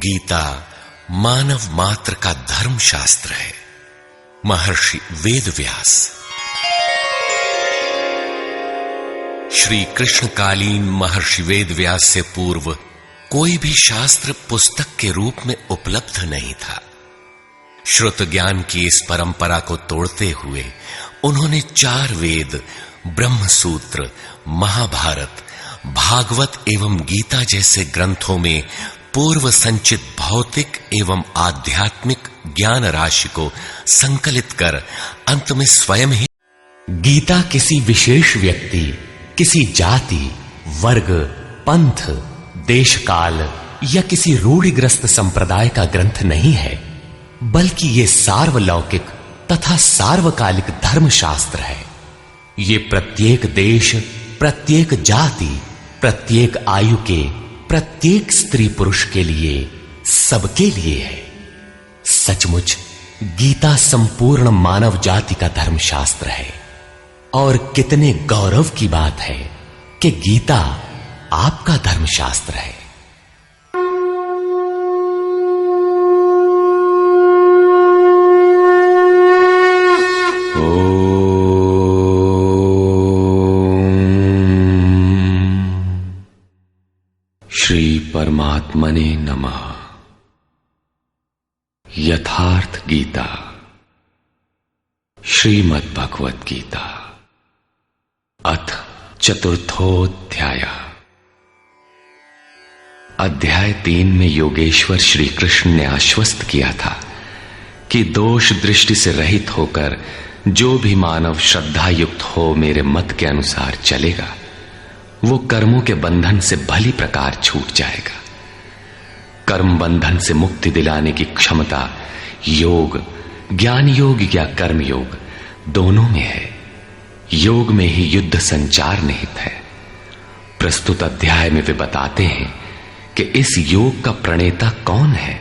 गीता मानव मात्र का धर्म शास्त्र है। महर्षि वेदव्यास। श्री कृष्णकालीन महर्षि वेदव्यास से पूर्व कोई भी शास्त्र पुस्तक के रूप में उपलब्ध नहीं था। श्रुत ज्ञान की इस परंपरा को तोड़ते हुए उन्होंने 4 वेद, ब्रह्म सूत्र, महाभारत, भागवत एवं गीता जैसे ग्रंथों में पूर्व संचित भौतिक एवं आध्यात्मिक ज्ञान राशि को संकलित कर अंत में स्वयं ही गीता किसी विशेष व्यक्ति, किसी जाति, वर्ग, पंथ, देश काल या किसी रूढ़िग्रस्त संप्रदाय का ग्रंथ नहीं है, बल्कि ये सार्वलौकिक तथा सार्वकालिक धर्मशास्त्र है। ये प्रत्येक देश, प्रत्येक जाति, प्रत्येक आयु के, प्रत्येक स्त्री पुरुष के लिए, सबके लिए है। सचमुच गीता संपूर्ण मानव जाति का धर्मशास्त्र है और कितने गौरव की बात है कि गीता आपका धर्मशास्त्र है। श्री परमात्मने नमः। यथार्थ गीता, श्रीमद् भगवत गीता, अथ चतुर्थोऽध्याय। अध्याय 3 में योगेश्वर श्री कृष्ण ने आश्वस्त किया था कि दोष दृष्टि से रहित होकर जो भी मानव श्रद्धा युक्त हो मेरे मत के अनुसार चलेगा, वो कर्मों के बंधन से भली प्रकार छूट जाएगा। कर्म बंधन से मुक्ति दिलाने की क्षमता योग, ज्ञान योग या कर्म योग दोनों में है। योग में ही युद्ध संचार निहित है। प्रस्तुत अध्याय में वे बताते हैं कि इस योग का प्रणेता कौन है,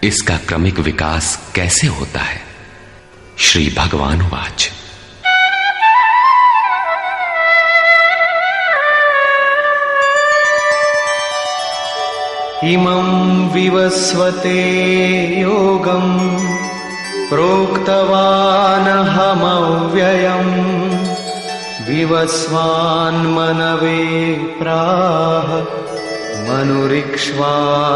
इसका क्रमिक विकास कैसे होता है। श्री भगवान वाच। इमं विवस्वते योगं प्रोक्तवानहमव्ययम् विवस्वान्मनवे प्राह मनुरिक्ष्वाकवे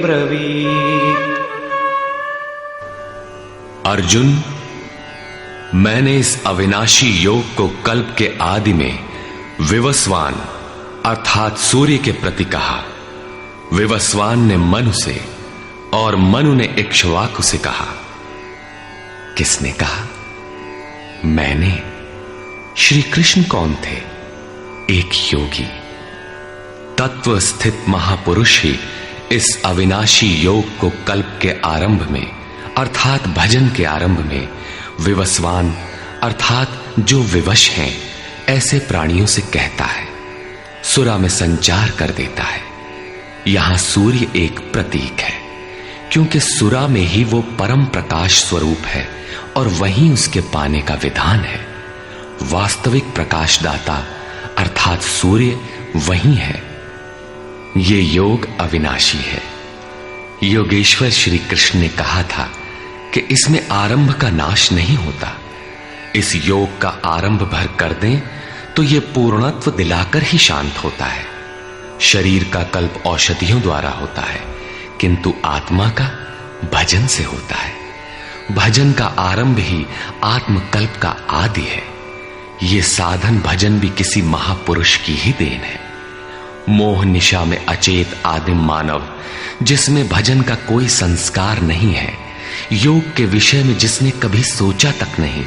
ब्रवीत्। अर्जुन, मैंने इस अविनाशी योग को कल्प के आदि में विवस्वान अर्थात सूर्य के प्रति कहा। विवस्वान ने मनु से और मनु ने इक्ष्वाकु से कहा। किसने कहा? मैंने। श्री कृष्ण कौन थे? एक योगी, तत्व स्थित महापुरुष ही इस अविनाशी योग को कल्प के आरंभ में अर्थात भजन के आरंभ में विवस्वान अर्थात जो विवश हैं ऐसे प्राणियों से कहता है, सुरा में संचार कर देता है। यहां सूर्य एक प्रतीक है, क्योंकि सुरा में ही वो परम प्रकाश स्वरूप है और वहीं उसके पाने का विधान है। वास्तविक प्रकाशदाता अर्थात सूर्य वहीं है। ये योग अविनाशी है। योगेश्वर श्री कृष्ण ने कहा था कि इसमें आरंभ का नाश नहीं होता। इस योग का आरंभ भर कर दें तो यह पूर्णत्व दिलाकर ही शांत होता है। शरीर का कल्प औषधियों द्वारा होता है, किंतु आत्मा का भजन से होता है। भजन का आरंभ ही आत्मकल्प का आदि है। यह साधन भजन भी किसी महापुरुष की ही देन है। मोह निशा में अचेत आदिम मानव, जिसमें भजन का कोई संस्कार नहीं है, योग के विषय में जिसने कभी सोचा तक नहीं,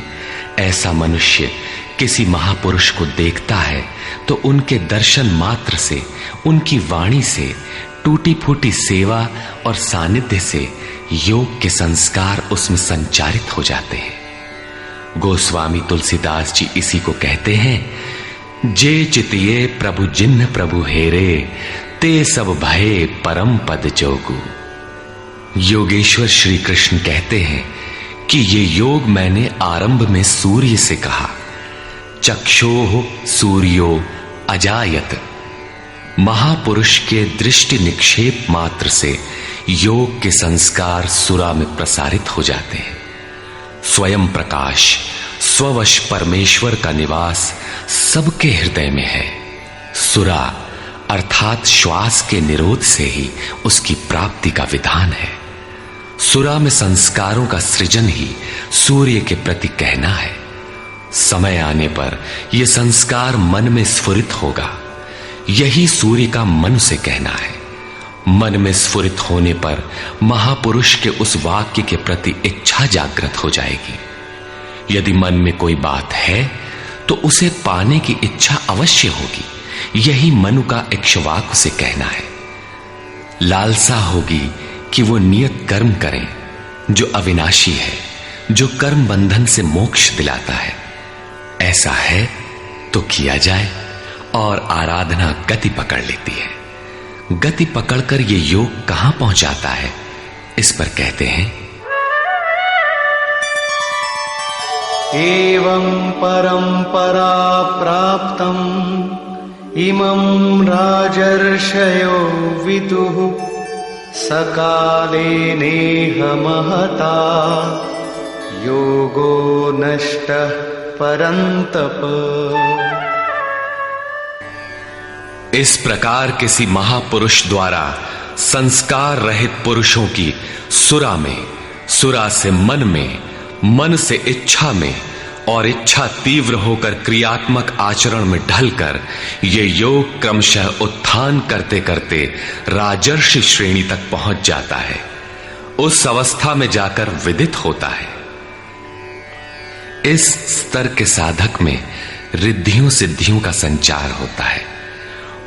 ऐसा मनुष्य किसी महापुरुष को देखता है तो उनके दर्शन मात्र से, उनकी वाणी से, टूटी फूटी सेवा और सानिध्य से योग के संस्कार उसमें संचारित हो जाते हैं। गोस्वामी तुलसीदास जी इसी को कहते हैं, जे चितिये प्रभु जिन्ह प्रभु हेरे, ते सब भये परम पद जोगु। योगेश्वर श्री कृष्ण कहते हैं कि ये योग मैंने आरंभ में सूर्य से कहा। चक्षोः सूर्यो अजायत। महापुरुष के दृष्टि निक्षेप मात्र से योग के संस्कार सुरा में प्रसारित हो जाते हैं। स्वयं प्रकाश स्ववश परमेश्वर का निवास सबके हृदय में है। सुरा अर्थात श्वास के निरोध से ही उसकी प्राप्ति का विधान है। सुरा में संस्कारों का सृजन ही सूर्य के प्रति कहना है। समय आने पर यह संस्कार मन में स्फुरित होगा। यही सूर्य का मन से कहना है। मन में स्फुरित होने पर महापुरुष के उस वाक्य के प्रति इच्छा जागृत हो जाएगी। यदि मन में कोई बात है तो उसे पाने की इच्छा अवश्य होगी। यही मनु का इक्ष्वाकु से कहना है। लालसा होगी कि वो नियत कर्म करें जो अविनाशी है, जो कर्म बंधन से मोक्ष दिलाता है। ऐसा है तो किया जाए और आराधना गति पकड़ लेती है। गति पकड़कर ये योग कहां पहुंचाता है, इस पर कहते हैं, एवं परंपरा प्राप्तम् इमं राजर्षयो विदुः सकाले नेह महता योगो नष्टः परन्तप। इस प्रकार किसी महापुरुष द्वारा संस्कार रहित पुरुषों की सुरा में, सुरा से मन में, मन से इच्छा में और इच्छा तीव्र होकर क्रियात्मक आचरण में ढलकर ये योग क्रमशः उत्थान करते करते राजर्षि श्रेणी तक पहुंच जाता है। उस अवस्था में जाकर विदित होता है। इस स्तर के साधक में रिद्धियों सिद्धियों का संचार होता है।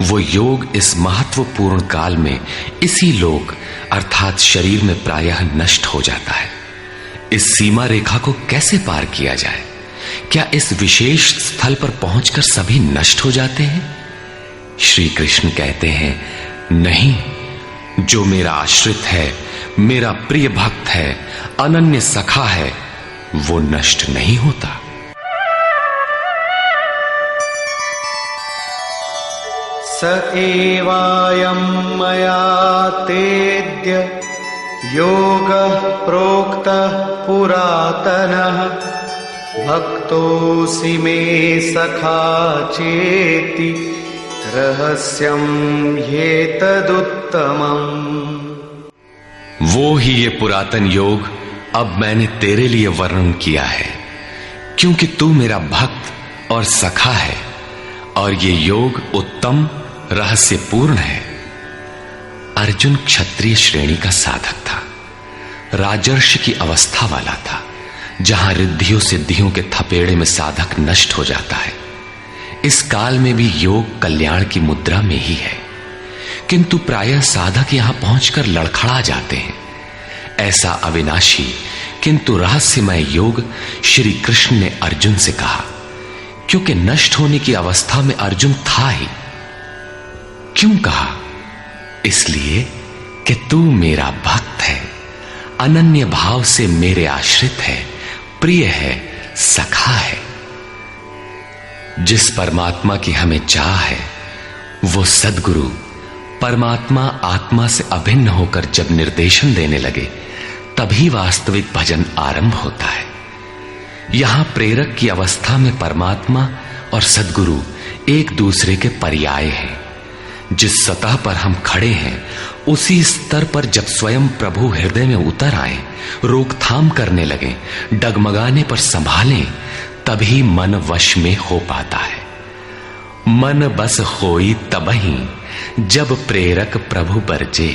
वो योग इस महत्वपूर्ण काल में इसी लोक अर्थात शरीर में प्रायः नष्ट हो जाता है। इस सीमा रेखा को कैसे पार किया जाए? क्या इस विशेष स्थल पर पहुंचकर सभी नष्ट हो जाते हैं? श्री कृष्ण कहते हैं, नहीं, जो मेरा आश्रित है, मेरा प्रिय भक्त है, अनन्य सखा है, वो नष्ट नहीं होता। स एवायं मया तेद्य योगः प्रोक्तः पुरातनः भक्तोऽसि मे सखा चेति रहस्यं ह्येतदुत्तमम्। वो ही ये पुरातन योग अब मैंने तेरे लिए वर्णन किया है, क्योंकि तू मेरा भक्त और सखा है और ये योग उत्तम रहस्यपूर्ण है। अर्जुन क्षत्रिय श्रेणी का साधक था, राजर्षि की अवस्था वाला था, जहां रिद्धियों सिद्धियों के थपेड़े में साधक नष्ट हो जाता है। इस काल में भी योग कल्याण की मुद्रा में ही है, किंतु प्रायः साधक यहां पहुंचकर लड़खड़ा जाते हैं। ऐसा अविनाशी किंतु रहस्यमय योग श्री कृष्ण ने अर्जुन से कहा, क्योंकि नष्ट होने की अवस्था में अर्जुन था ही। क्यों कहा? इसलिए कि तू मेरा भक्त है, अनन्य भाव से मेरे आश्रित है, प्रिय है, सखा है। जिस परमात्मा की हमें चाह है, वो सद्गुरु परमात्मा आत्मा से अभिन्न होकर जब निर्देशन देने लगे, तभी वास्तविक भजन आरंभ होता है। यहां प्रेरक की अवस्था में परमात्मा और सद्गुरु एक दूसरे के पर्याय हैं। जिस सतह पर हम खड़े हैं, उसी स्तर पर जब स्वयं प्रभु हृदय में उतर आए, रोकथाम करने लगे, डगमगाने पर संभालें, तभी मन वश में हो पाता है। मन बस होई तबही जब प्रेरक प्रभु बरजे।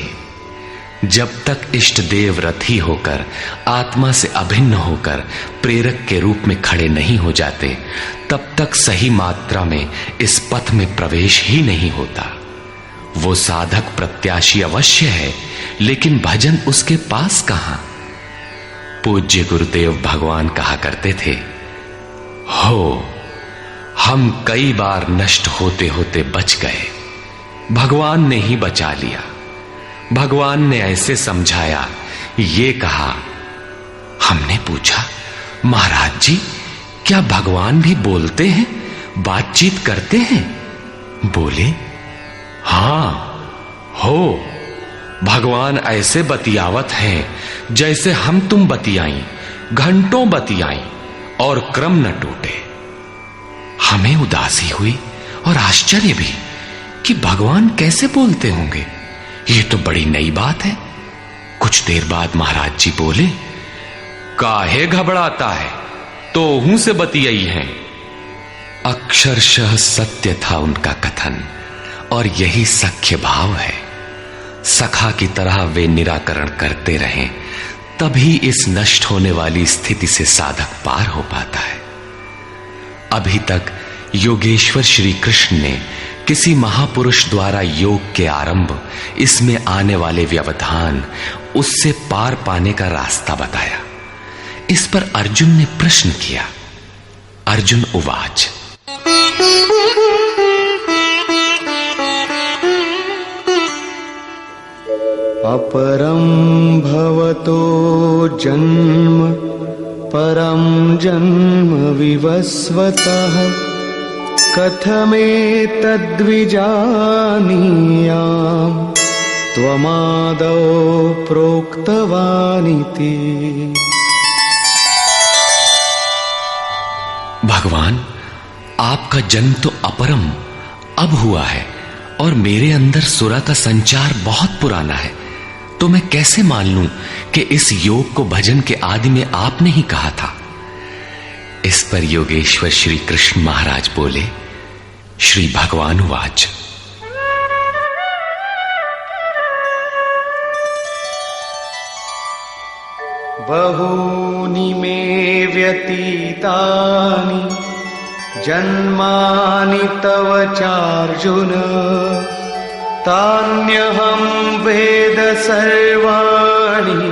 जब तक इष्ट देव रथी होकर आत्मा से अभिन्न होकर प्रेरक के रूप में खड़े नहीं हो जाते, तब तक सही मात्रा में इस पथ में प्रवेश ही नहीं होता। वो साधक प्रत्याशी अवश्य है, लेकिन भजन उसके पास कहां? पूज्य गुरुदेव भगवान कहा करते थे, हो हम कई बार नष्ट होते होते बच गए, भगवान ने ही बचा लिया। भगवान ने ऐसे समझाया, ये कहा। हमने पूछा, महाराज जी, क्या भगवान भी बोलते हैं, बातचीत करते हैं? बोले, हां, हो। भगवान ऐसे बतियावत हैं जैसे हम तुम बतियाई, घंटों बतियाई और क्रम न टूटे। हमें उदासी हुई और आश्चर्य भी कि भगवान कैसे बोलते होंगे। ये तो बड़ी नई बात है। कुछ देर बाद महाराज जी बोले, काहे घबराता है, तो हूं से बतियाई हैं। अक्षरशः सत्य था उनका कथन, और यही सख्य भाव है। सखा की तरह वे निराकरण करते रहें, तभी इस नष्ट होने वाली स्थिति से साधक पार हो पाता है। अभी तक योगेश्वर श्री कृष्ण ने किसी महापुरुष द्वारा योग के आरंभ, इसमें आने वाले व्यवधान, उससे पार पाने का रास्ता बताया। इस पर अर्जुन ने प्रश्न किया। अर्जुन उवाच, अपरं भवतो जन्म परं जन्म विवस्वतः कथमेतद्विजानीयाम् त्वमादौ प्रोक्तवानिति। भगवान, आपका जन्म तो अपरम अब हुआ है, और मेरे अंदर सुरा का संचार बहुत पुराना है। तो मैं कैसे मान लूं कि इस योग को भजन के आदि में आपने ही कहा था। इस पर योगेश्वर श्री कृष्ण महाराज बोले, श्री भगवान वाच, बहूनि मे व्यतीतानि जन्मानि तव चार्जुन तान्यहं वेद सर्वाणि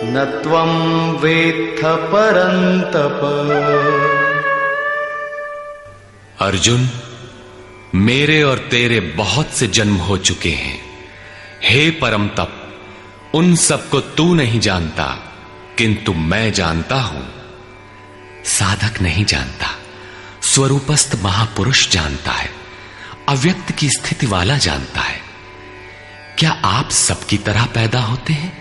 न त्वं वेत्थ परन्तप। अर्जुन, मेरे और तेरे बहुत से जन्म हो चुके हैं। हे परम तप, उन सबको तू नहीं जानता, किंतु मैं जानता हूं। साधक नहीं जानता, स्वरूपस्थ महापुरुष जानता है, अव्यक्त की स्थिति वाला जानता है। क्या आप सबकी तरह पैदा होते हैं?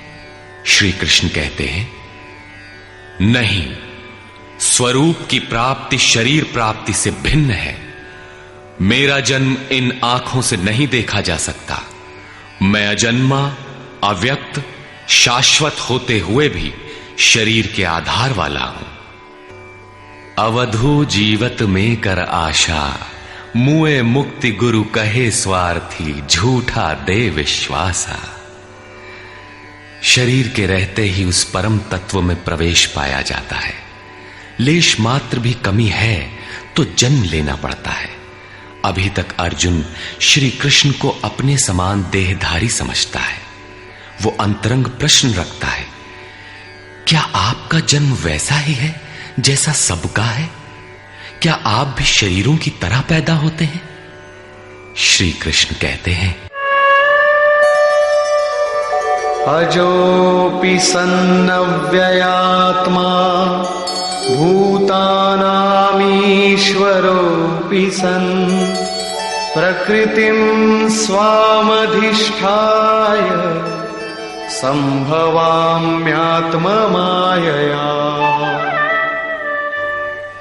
श्री कृष्ण कहते हैं, नहीं, स्वरूप की प्राप्ति शरीर प्राप्ति से भिन्न है। मेरा जन्म इन आंखों से नहीं देखा जा सकता। मैं अजन्मा, अव्यक्त, शाश्वत होते हुए भी शरीर के आधार वाला हूं। अवधू जीवत में कर आशा, मुए मुक्ति गुरु कहे स्वार्थी, झूठा दे विश्वासा। शरीर के रहते ही उस परम तत्व में प्रवेश पाया जाता है। लेश मात्र भी कमी है तो जन्म लेना पड़ता है। अभी तक अर्जुन श्री कृष्ण को अपने समान देहधारी समझता है। वो अंतरंग प्रश्न रखता है, क्या आपका जन्म वैसा ही है जैसा सबका है? क्या आप भी शरीरों की तरह पैदा होते हैं? श्री कृष्ण कहते हैं, अजोऽपि सन्नव्ययात्मा भूतानामीश्वरोऽपि सन् प्रकृतिं स्वामधिष्ठाय संभवाम्यात्ममायया।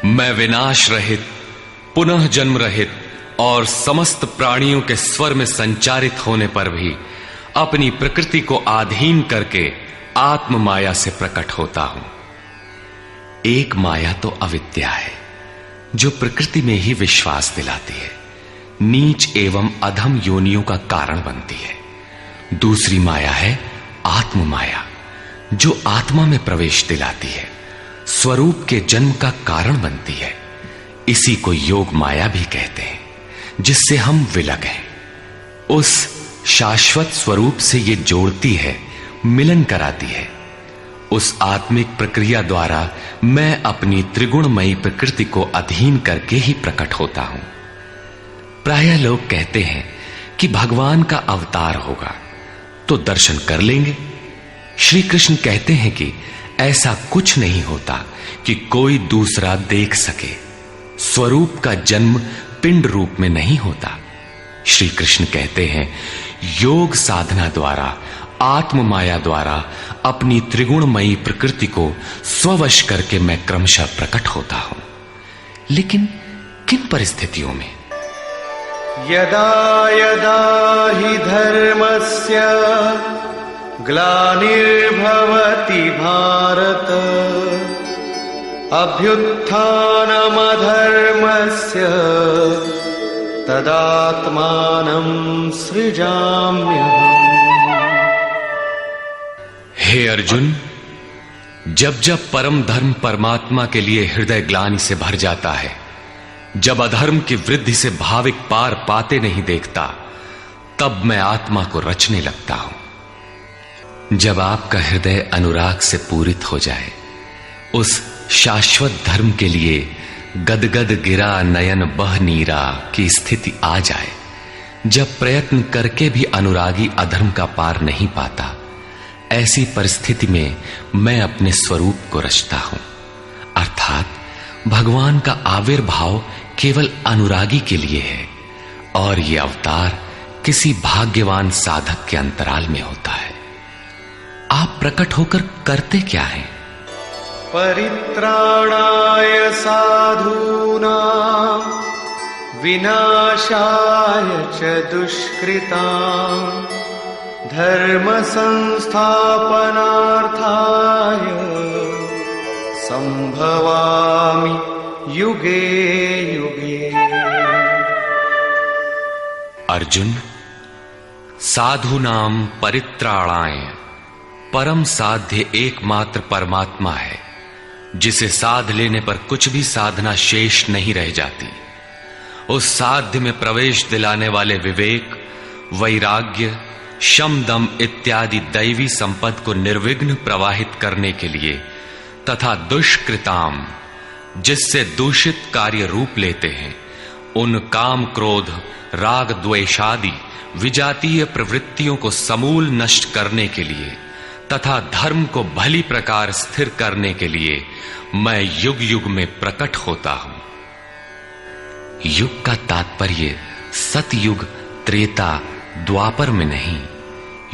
मैं विनाश रहित, पुनः जन्म रहित और समस्त प्राणियों के स्वर में संचारित होने पर भी अपनी प्रकृति को आधीन करके आत्म माया से प्रकट होता हूं। एक माया तो अविद्या है, जो प्रकृति में ही विश्वास दिलाती है, नीच एवं अधम योनियों का कारण बनती है। दूसरी माया है आत्म माया, जो आत्मा में प्रवेश दिलाती है, स्वरूप के जन्म का कारण बनती है। इसी को योग माया भी कहते हैं, जिससे हम विलग हैं। उस शाश्वत स्वरूप से ये जोड़ती है, मिलन कराती है। उस आत्मिक प्रक्रिया द्वारा मैं अपनी त्रिगुणमयी प्रकृति को अधीन करके ही प्रकट होता हूं। प्रायः लोग कहते हैं कि भगवान का अवतार होगा तो दर्शन कर लेंगे। श्री कृष्ण कहते हैं कि ऐसा कुछ नहीं होता कि कोई दूसरा देख सके। स्वरूप का जन्म पिंड रूप में नहीं होता। श्री कृष्ण कहते हैं, योग साधना द्वारा, आत्म माया द्वारा अपनी त्रिगुणमयी प्रकृति को स्ववश करके मैं क्रमशः प्रकट होता हूं। लेकिन किन परिस्थितियों में? यदा यदा हि धर्मस्य ग्लानिर्भवति भारत अभ्युत्थानमधर्मस्य तदात्मानं सृजाम्यहम्। हे अर्जुन, जब जब परम धर्म परमात्मा के लिए हृदय ग्लानि से भर जाता है, जब अधर्म की वृद्धि से भाविक पार पाते नहीं देखता, तब मैं आत्मा को रचने लगता हूं। जब आपका हृदय अनुराग से पूरित हो जाए, उस शाश्वत धर्म के लिए गदगद गिरा नयन बह नीरा की स्थिति आ जाए, जब प्रयत्न करके भी अनुरागी अधर्म का पार नहीं पाता, ऐसी परिस्थिति में मैं अपने स्वरूप को रचता हूं। अर्थात भगवान का आविर्भाव केवल अनुरागी के लिए है और यह अवतार किसी भाग्यवान साधक के अंतराल में होता है। आप प्रकट होकर करते क्या हैं? परित्राणाय साधूनां विनाशाय च दुष्कृतां धर्म संस्थापनार्थाय संभवामि युगे युगे। अर्जुन, साधूनां परित्राणाय, परम साध्य एकमात्र परमात्मा है, जिसे साध लेने पर कुछ भी साधना शेष नहीं रह जाती। उस साध्य में प्रवेश दिलाने वाले विवेक, वैराग्य, शम दम इत्यादि दैवी संपद को निर्विघ्न प्रवाहित करने के लिए तथा दुष्कृताम, जिससे दूषित कार्य रूप लेते हैं, उन काम क्रोध राग द्वेषादि विजातीय प्रवृत्तियों को समूल नष्ट करने के लिए तथा धर्म को भली प्रकार स्थिर करने के लिए मैं युग युग में प्रकट होता हूं। युग का तात्पर्य सतयुग, त्रेता, द्वापर में नहीं।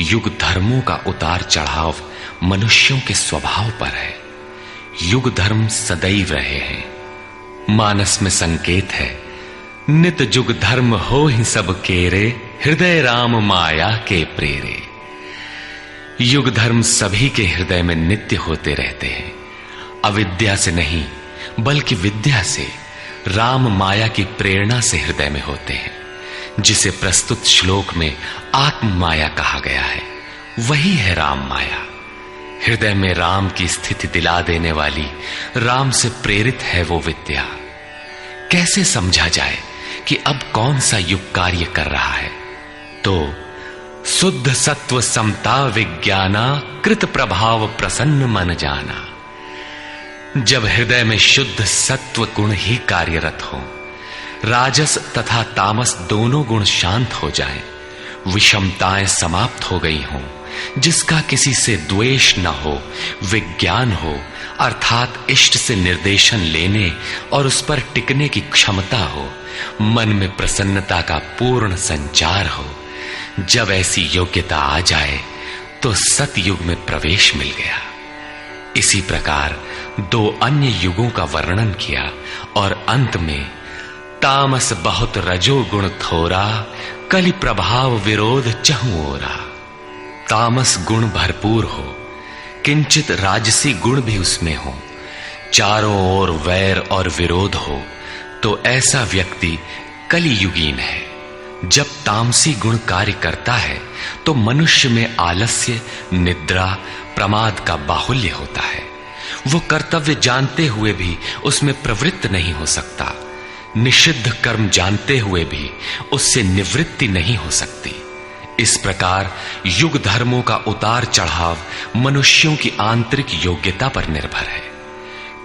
युग धर्मों का उतार चढ़ाव मनुष्यों के स्वभाव पर है। युग धर्म सदैव रहे हैं। मानस में संकेत है, नित जुग धर्म हो ही सब केरे, हृदय राम माया के प्रेरे। युग धर्म सभी के हृदय में नित्य होते रहते हैं। अविद्या से नहीं बल्कि विद्या से, राम माया की प्रेरणा से हृदय में होते हैं, जिसे प्रस्तुत श्लोक में आत्म माया कहा गया है। वही है राम माया। हृदय में राम की स्थिति दिला देने वाली, राम से प्रेरित है वो विद्या। कैसे समझा जाए कि अब कौन सा युग कार्य कर रहा है? तो शुद्ध सत्व समता विज्ञाना, कृत प्रभाव प्रसन्न मन जाना। जब हृदय में शुद्ध सत्व गुण ही कार्यरत हो, राजस तथा तामस दोनों गुण शांत हो जाएं, विषमताएं समाप्त हो गई हों, जिसका किसी से द्वेष न हो, विज्ञान हो, अर्थात इष्ट से निर्देशन लेने और उस पर टिकने की क्षमता हो, मन में प्रसन्नता का पूर्ण संचार हो, जब ऐसी योग्यता आ जाए तो सतयुग में प्रवेश मिल गया। इसी प्रकार दो अन्य युगों का वर्णन किया और अंत में तामस बहुत रजो गुण थोरा, कलि प्रभाव विरोध चहु ओरा। तामस गुण भरपूर हो, किंचित राजसी गुण भी उसमें हो, चारों ओर वैर और विरोध हो, तो ऐसा व्यक्ति कलियुगीन है। जब तामसी गुण कार्य करता है तो मनुष्य में आलस्य, निद्रा, प्रमाद का बाहुल्य होता है। वो कर्तव्य जानते हुए भी उसमें प्रवृत्त नहीं हो सकता, निषिद्ध कर्म जानते हुए भी उससे निवृत्ति नहीं हो सकती। इस प्रकार युग धर्मों का उतार चढ़ाव मनुष्यों की आंतरिक योग्यता पर निर्भर है।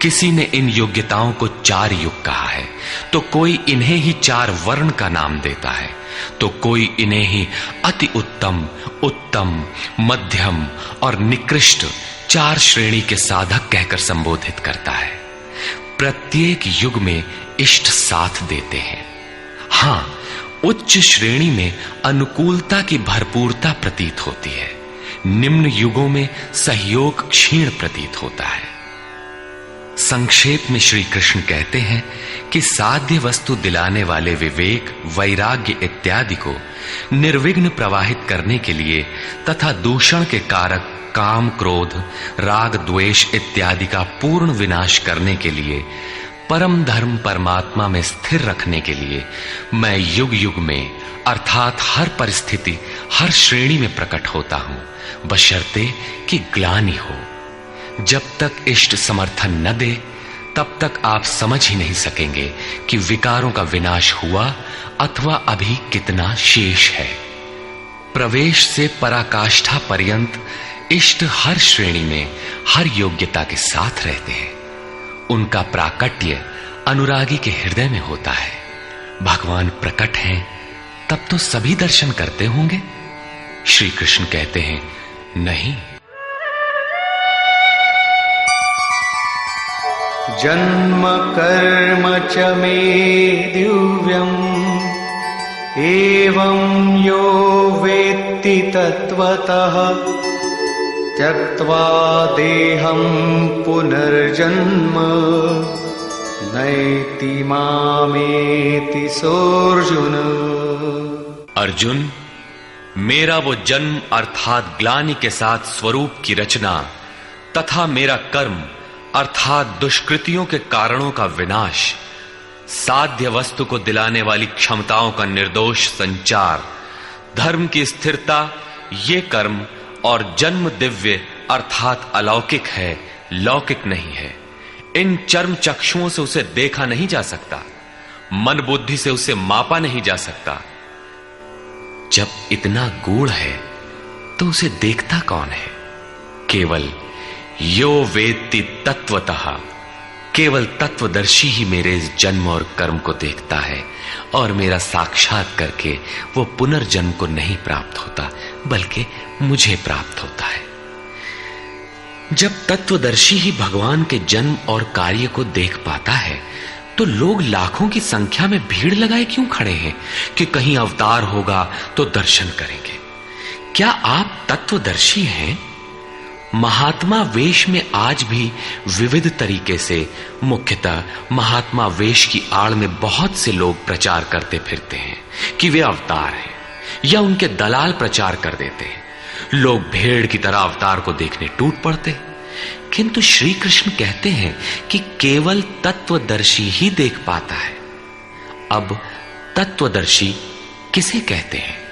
किसी ने इन योग्यताओं को 4 युग कहा है, तो कोई इन्हें ही 4 वर्ण का नाम देता है, तो कोई इन्हें ही अति उत्तम, उत्तम, मध्यम और निकृष्ट 4 श्रेणी के साधक कहकर संबोधित करता है। प्रत्येक युग में इष्ट साथ देते हैं। हां, उच्च श्रेणी में अनुकूलता की भरपूरता प्रतीत होती है, निम्न युगों में सहयोग क्षीण प्रतीत होता है। संक्षेप में श्री कृष्ण कहते हैं कि साध्य वस्तु दिलाने वाले विवेक, वैराग्य इत्यादि को निर्विघ्न प्रवाहित करने के लिए तथा दूषण के कारक काम, क्रोध, राग, द्वेष इत्यादि का पूर्ण विनाश करने के लिए, परम धर्म परमात्मा में स्थिर रखने के लिए मैं युग युग में अर्थात हर परिस्थिति, हर श्रेणी में प्रकट होता हूं, बशर्ते कि ग्लानि हो। जब तक इष्ट समर्थन न दे तब तक आप समझ ही नहीं सकेंगे कि विकारों का विनाश हुआ अथवा अभी कितना शेष है। प्रवेश से पराकाष्ठा पर्यंत इष्ट हर श्रेणी में, हर योग्यता के साथ रहते हैं। उनका प्राकट्य अनुरागी के हृदय में होता है। भगवान प्रकट हैं तब तो सभी दर्शन करते होंगे। श्री कृष्ण कहते हैं, नहीं। जन्म कर्म च मे दिव्यम् एवं यो वेत्ति तत्वतः त्यक्त्वा देहं पुनर्जन्म नैति मामेति सोऽर्जुन। अर्जुन, मेरा वो जन्म अर्थात ग्लानि के साथ स्वरूप की रचना तथा मेरा कर्म अर्थात दुष्कृतियों के कारणों का विनाश, साध्य वस्तु को दिलाने वाली क्षमताओं का निर्दोष संचार, धर्म की स्थिरता, ये कर्म और जन्म दिव्य अर्थात अलौकिक है, लौकिक नहीं है। इन चर्म चक्षुओं से उसे देखा नहीं जा सकता, मन बुद्धि से उसे मापा नहीं जा सकता। जब इतना गूढ़ है तो उसे देखता कौन है? केवल यो वेत्ति तत्वतः, केवल तत्वदर्शी ही मेरे इस जन्म और कर्म को देखता है और मेरा साक्षात करके वो पुनर्जन्म को नहीं प्राप्त होता बल्कि मुझे प्राप्त होता है। जब तत्वदर्शी ही भगवान के जन्म और कार्य को देख पाता है तो लोग लाखों की संख्या में भीड़ लगाए क्यों खड़े हैं कि कहीं अवतार होगा तो दर्शन करेंगे? क्या आप तत्वदर्शी हैं? महात्मा वेश में आज भी विविध तरीके से, मुख्यतः महात्मा वेश की आड़ में बहुत से लोग प्रचार करते फिरते हैं कि वे अवतार हैं, या उनके दलाल प्रचार कर देते हैं। लोग भेड़ की तरह अवतार को देखने टूट पड़ते, किंतु श्री कृष्ण कहते हैं कि केवल तत्वदर्शी ही देख पाता है। अब तत्वदर्शी किसे कहते हैं?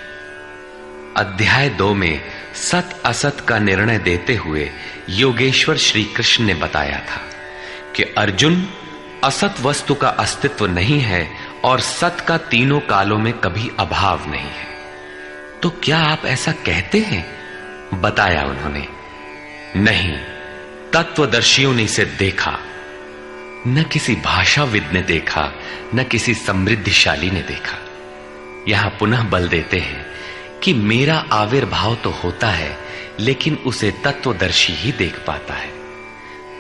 अध्याय 2 में सत असत का निर्णय देते हुए योगेश्वर श्री कृष्ण ने बताया था कि अर्जुन, असत वस्तु का अस्तित्व नहीं है और सत का तीनों कालों में कभी अभाव नहीं है। तो क्या आप ऐसा कहते हैं? बताया उन्होंने, नहीं, तत्वदर्शियों ने इसे देखा, न किसी भाषाविद ने देखा, न किसी समृद्धिशाली ने देखा। यहां पुनः बल देते हैं कि मेरा आविर्भाव तो होता है लेकिन उसे तत्वदर्शी ही देख पाता है।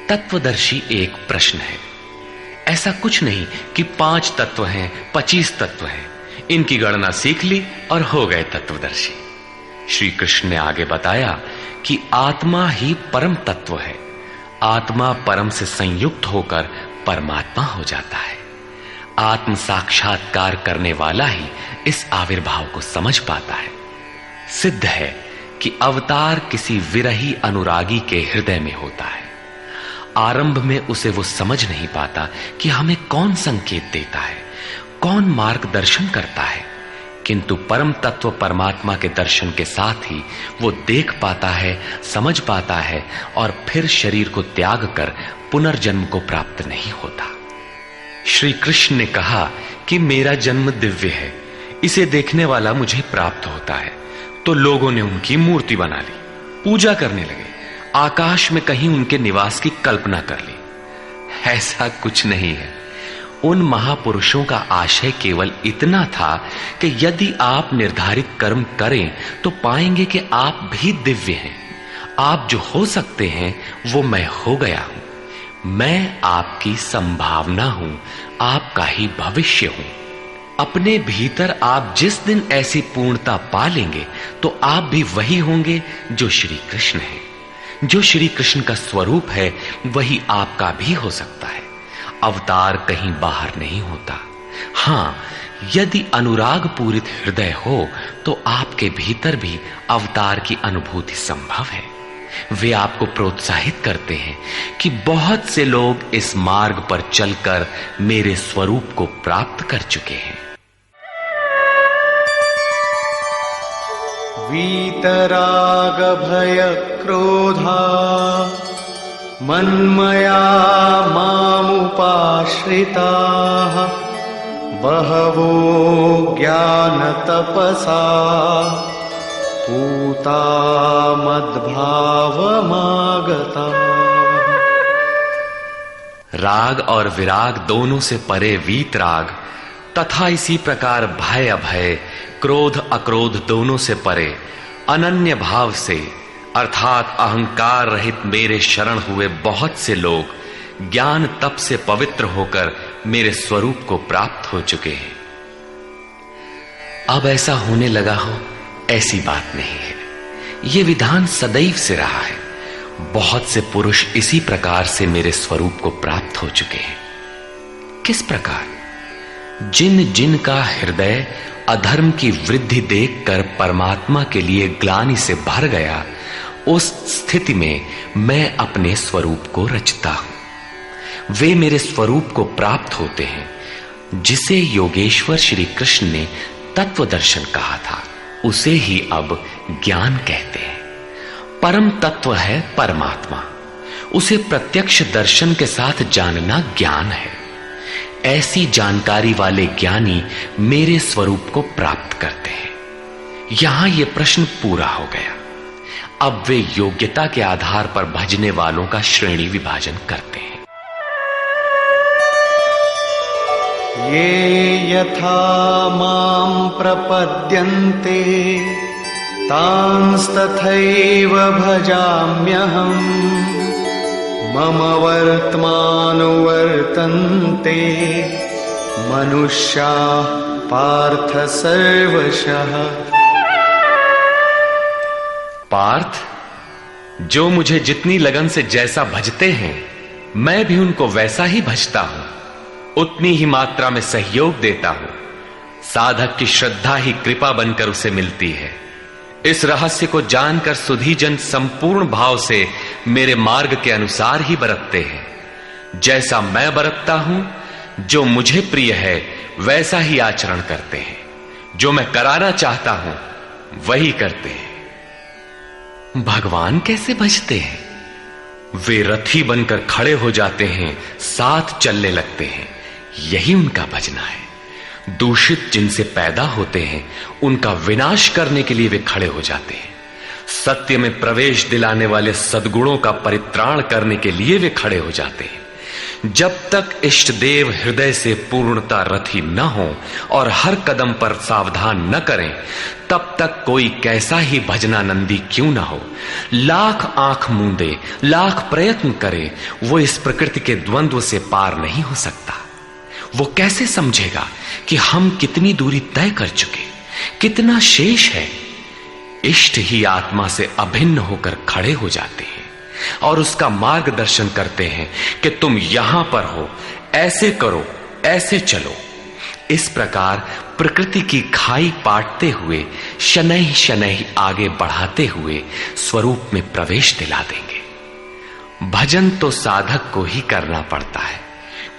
तत्वदर्शी एक प्रश्न है। ऐसा कुछ नहीं कि 5 तत्व हैं, 25 तत्व हैं, इनकी गणना सीख ली और हो गए तत्वदर्शी। श्री कृष्ण ने आगे बताया कि आत्मा ही परम तत्व है। आत्मा परम से संयुक्त होकर परमात्मा हो जाता है। आत्म साक्षात्कार करने वाला ही इस आविर्भाव को समझ पाता है। सिद्ध है कि अवतार किसी विरही अनुरागी के हृदय में होता है। आरंभ में उसे वो समझ नहीं पाता कि हमें कौन संकेत देता है, कौन मार्गदर्शन करता है, किंतु परम तत्व परमात्मा के दर्शन के साथ ही वो देख पाता है, समझ पाता है और फिर शरीर को त्याग कर पुनर्जन्म को प्राप्त नहीं होता। श्री कृष्ण ने कहा कि मेरा जन्म दिव्य है, इसे देखने वाला मुझे प्राप्त होता है। तो लोगों ने उनकी मूर्ति बना ली, पूजा करने लगे, आकाश में कहीं उनके निवास की कल्पना कर ली। ऐसा कुछ नहीं है। उन महापुरुषों का आशय केवल इतना था कि यदि आप निर्धारित कर्म करें तो पाएंगे कि आप भी दिव्य हैं। आप जो हो सकते हैं वो मैं हो गया हूं। मैं आपकी संभावना हूं, आपका ही भविष्य हूं। अपने भीतर आप जिस दिन ऐसी पूर्णता पा लेंगे तो आप भी वही होंगे जो श्री कृष्ण है। जो श्री कृष्ण का स्वरूप है वही आपका भी हो सकता है। अवतार कहीं बाहर नहीं होता। हां, यदि अनुराग पूरित हृदय हो तो आपके भीतर भी अवतार की अनुभूति संभव है। वे आपको प्रोत्साहित करते हैं कि बहुत से लोग इस मार्ग पर चलकर मेरे स्वरूप को प्राप्त कर चुके हैं। वीतराग भय क्रोधा मन्मया मामुपाश्रिताः बहवो ज्ञान तपसा पूता मद्भावमागता। राग और विराग दोनों से परे वीतराग तथा इसी प्रकार भय अभय, क्रोध अक्रोध दोनों से परे अनन्य भाव से अर्थात अहंकार रहित मेरे शरण हुए बहुत से लोग ज्ञान तप से पवित्र होकर मेरे स्वरूप को प्राप्त हो चुके हैं। अब ऐसा होने लगा हो ऐसी बात नहीं है। यह विधान सदैव से रहा है। बहुत से पुरुष इसी प्रकार से मेरे स्वरूप को प्राप्त हो चुके हैं। किस प्रकार? जिन जिन का हृदय अधर्म की वृद्धि देखकर परमात्मा के लिए ग्लानि से भर गया, उस स्थिति में मैं अपने स्वरूप को रचता हूं। वे मेरे स्वरूप को प्राप्त होते हैं, जिसे योगेश्वर श्री कृष्ण ने तत्व दर्शन कहा था, उसे ही अब ज्ञान कहते हैं। परम तत्व है परमात्मा। उसे प्रत्यक्ष दर्शन के साथ जानना ज्ञान है। ऐसी जानकारी वाले ज्ञानी मेरे स्वरूप को प्राप्त करते हैं। यहां यह प्रश्न पूरा हो गया। अब वे योग्यता के आधार पर भजने वालों का श्रेणी विभाजन करते हैं। ये यथा मां प्रपद्यन्ते तांस्तथैव भजाम्यहम् मम वर्त्मानुवर्तन्ते मनुष्याः पार्थ सर्वशः। पार्थ, जो मुझे जितनी लगन से जैसा भजते हैं मैं भी उनको वैसा ही भजता हूं, उतनी ही मात्रा में सहयोग देता हूं। साधक की श्रद्धा ही कृपा बनकर उसे मिलती है। इस रहस्य को जानकर सुधीजन संपूर्ण भाव से मेरे मार्ग के अनुसार ही बरतते हैं। जैसा मैं बरतता हूं, जो मुझे प्रिय है वैसा ही आचरण करते हैं। जो मैं कराना चाहता हूं वही करते हैं। भगवान कैसे भजते हैं? वे रथी बनकर खड़े हो जाते हैं, साथ चलने लगते हैं। यही उनका भजना है। दूषित जिनसे पैदा होते हैं उनका विनाश करने के लिए वे खड़े हो जाते हैं। सत्य में प्रवेश दिलाने वाले सद्गुणों का परित्राण करने के लिए वे खड़े हो जाते हैं। जब तक इष्ट देव हृदय से पूर्णता रथी न हो और हर कदम पर सावधान न करें, तब तक कोई कैसा ही भजनानंदी क्यों ना हो, लाख आंख मूंदे, लाख प्रयत्न करे, वो इस प्रकृति के द्वंद्व से पार नहीं हो सकता। वो कैसे समझेगा कि हम कितनी दूरी तय कर चुके, कितना शेष है। इष्ट ही आत्मा से अभिन्न होकर खड़े हो जाते हैं और उसका मार्गदर्शन करते हैं कि तुम यहां पर हो, ऐसे करो, ऐसे चलो। इस प्रकार प्रकृति की खाई पाटते हुए शनैः शनैः आगे बढ़ाते हुए स्वरूप में प्रवेश दिला देंगे। भजन तो साधक को ही करना पड़ता है,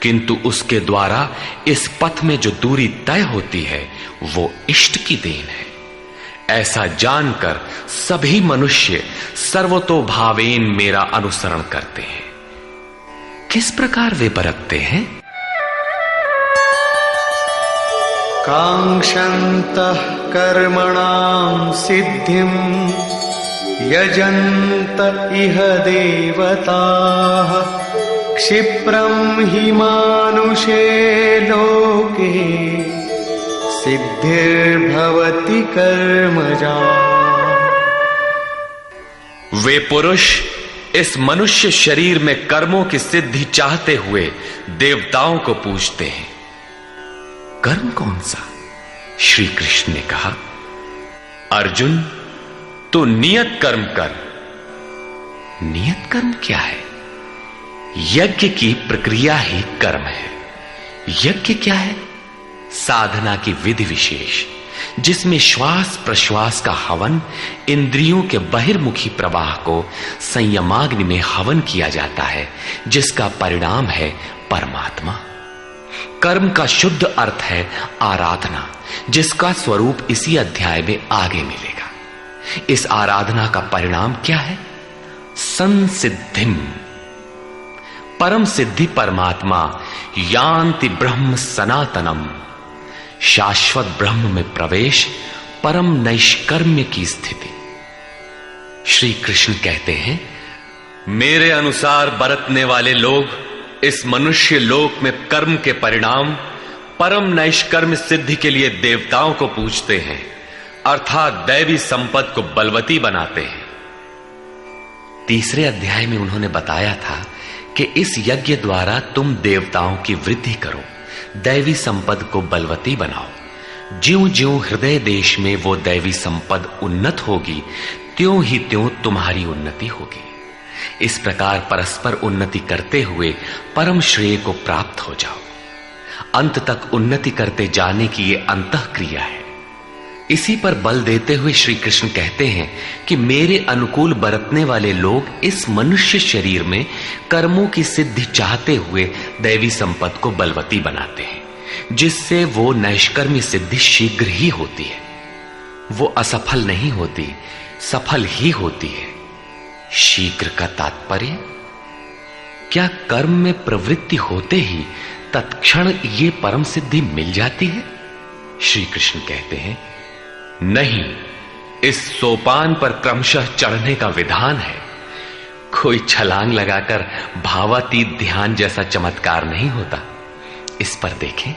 किंतु उसके द्वारा इस पथ में जो दूरी तय होती है वो इष्ट की देन है। ऐसा जानकर सभी मनुष्य सर्वतोभावेन मेरा अनुसरण करते हैं। किस प्रकार वे बरतते हैं? कांक्षन्तः कर्मणां सिद्धिं यजन्त इह देवताः क्षिप्रं हि मानुषे लोके सिद्धिर्भवति कर्मजा। वे पुरुष इस मनुष्य शरीर में कर्मों की सिद्धि चाहते हुए देवताओं को पूजते हैं। कर्म कौन सा? श्री कृष्ण ने कहा, अर्जुन, तू नियत कर्म कर। नियत कर्म क्या है? यज्ञ की प्रक्रिया ही कर्म है। यज्ञ क्या है? साधना की विधि विशेष, जिसमें श्वास प्रश्वास का हवन, इंद्रियों के बहिर्मुखी प्रवाह को संयमाग्नि में हवन किया जाता है, जिसका परिणाम है परमात्मा। कर्म का शुद्ध अर्थ है आराधना, जिसका स्वरूप इसी अध्याय में आगे मिलेगा। इस आराधना का परिणाम क्या है? संसिद्धिम, परम सिद्धि परमात्मा, यान्ति ब्रह्म सनातनम, शाश्वत ब्रह्म में प्रवेश, परम नैष्कर्म्य की स्थिति। श्री कृष्ण कहते हैं, मेरे अनुसार बरतने वाले लोग इस मनुष्य लोक में कर्म के परिणाम परम नैष्कर्म्य सिद्धि के लिए देवताओं को पूजते हैं, अर्थात दैवी संपद को बलवती बनाते हैं। तीसरे अध्याय में उन्होंने बताया था कि इस यज्ञ द्वारा तुम देवताओं की वृद्धि करो, दैवी संपद को बलवती बनाओ। ज्यों ज्यों हृदय देश में वो दैवी संपद उन्नत होगी, त्यों ही त्यों तुम्हारी उन्नति होगी। इस प्रकार परस्पर उन्नति करते हुए परम श्रेय को प्राप्त हो जाओ। अंत तक उन्नति करते जाने की ये अंतःक्रिया है। इसी पर बल देते हुए श्री कृष्ण कहते हैं कि मेरे अनुकूल बरतने वाले लोग इस मनुष्य शरीर में कर्मों की सिद्धि चाहते हुए दैवी संपद को बलवती बनाते हैं, जिससे वो नैष्कर्म्य सिद्धि शीघ्र ही होती है। वो असफल नहीं होती, सफल ही होती है। शीघ्र का तात्पर्य, क्या कर्म में प्रवृत्ति होते ही तत्क्षण ये परम सिद्धि मिल जाती है? श्री कृष्ण कहते हैं, नहीं, इस सोपान पर क्रमशः चढ़ने का विधान है। कोई छलांग लगाकर भावातीत ध्यान जैसा चमत्कार नहीं होता। इस पर देखें,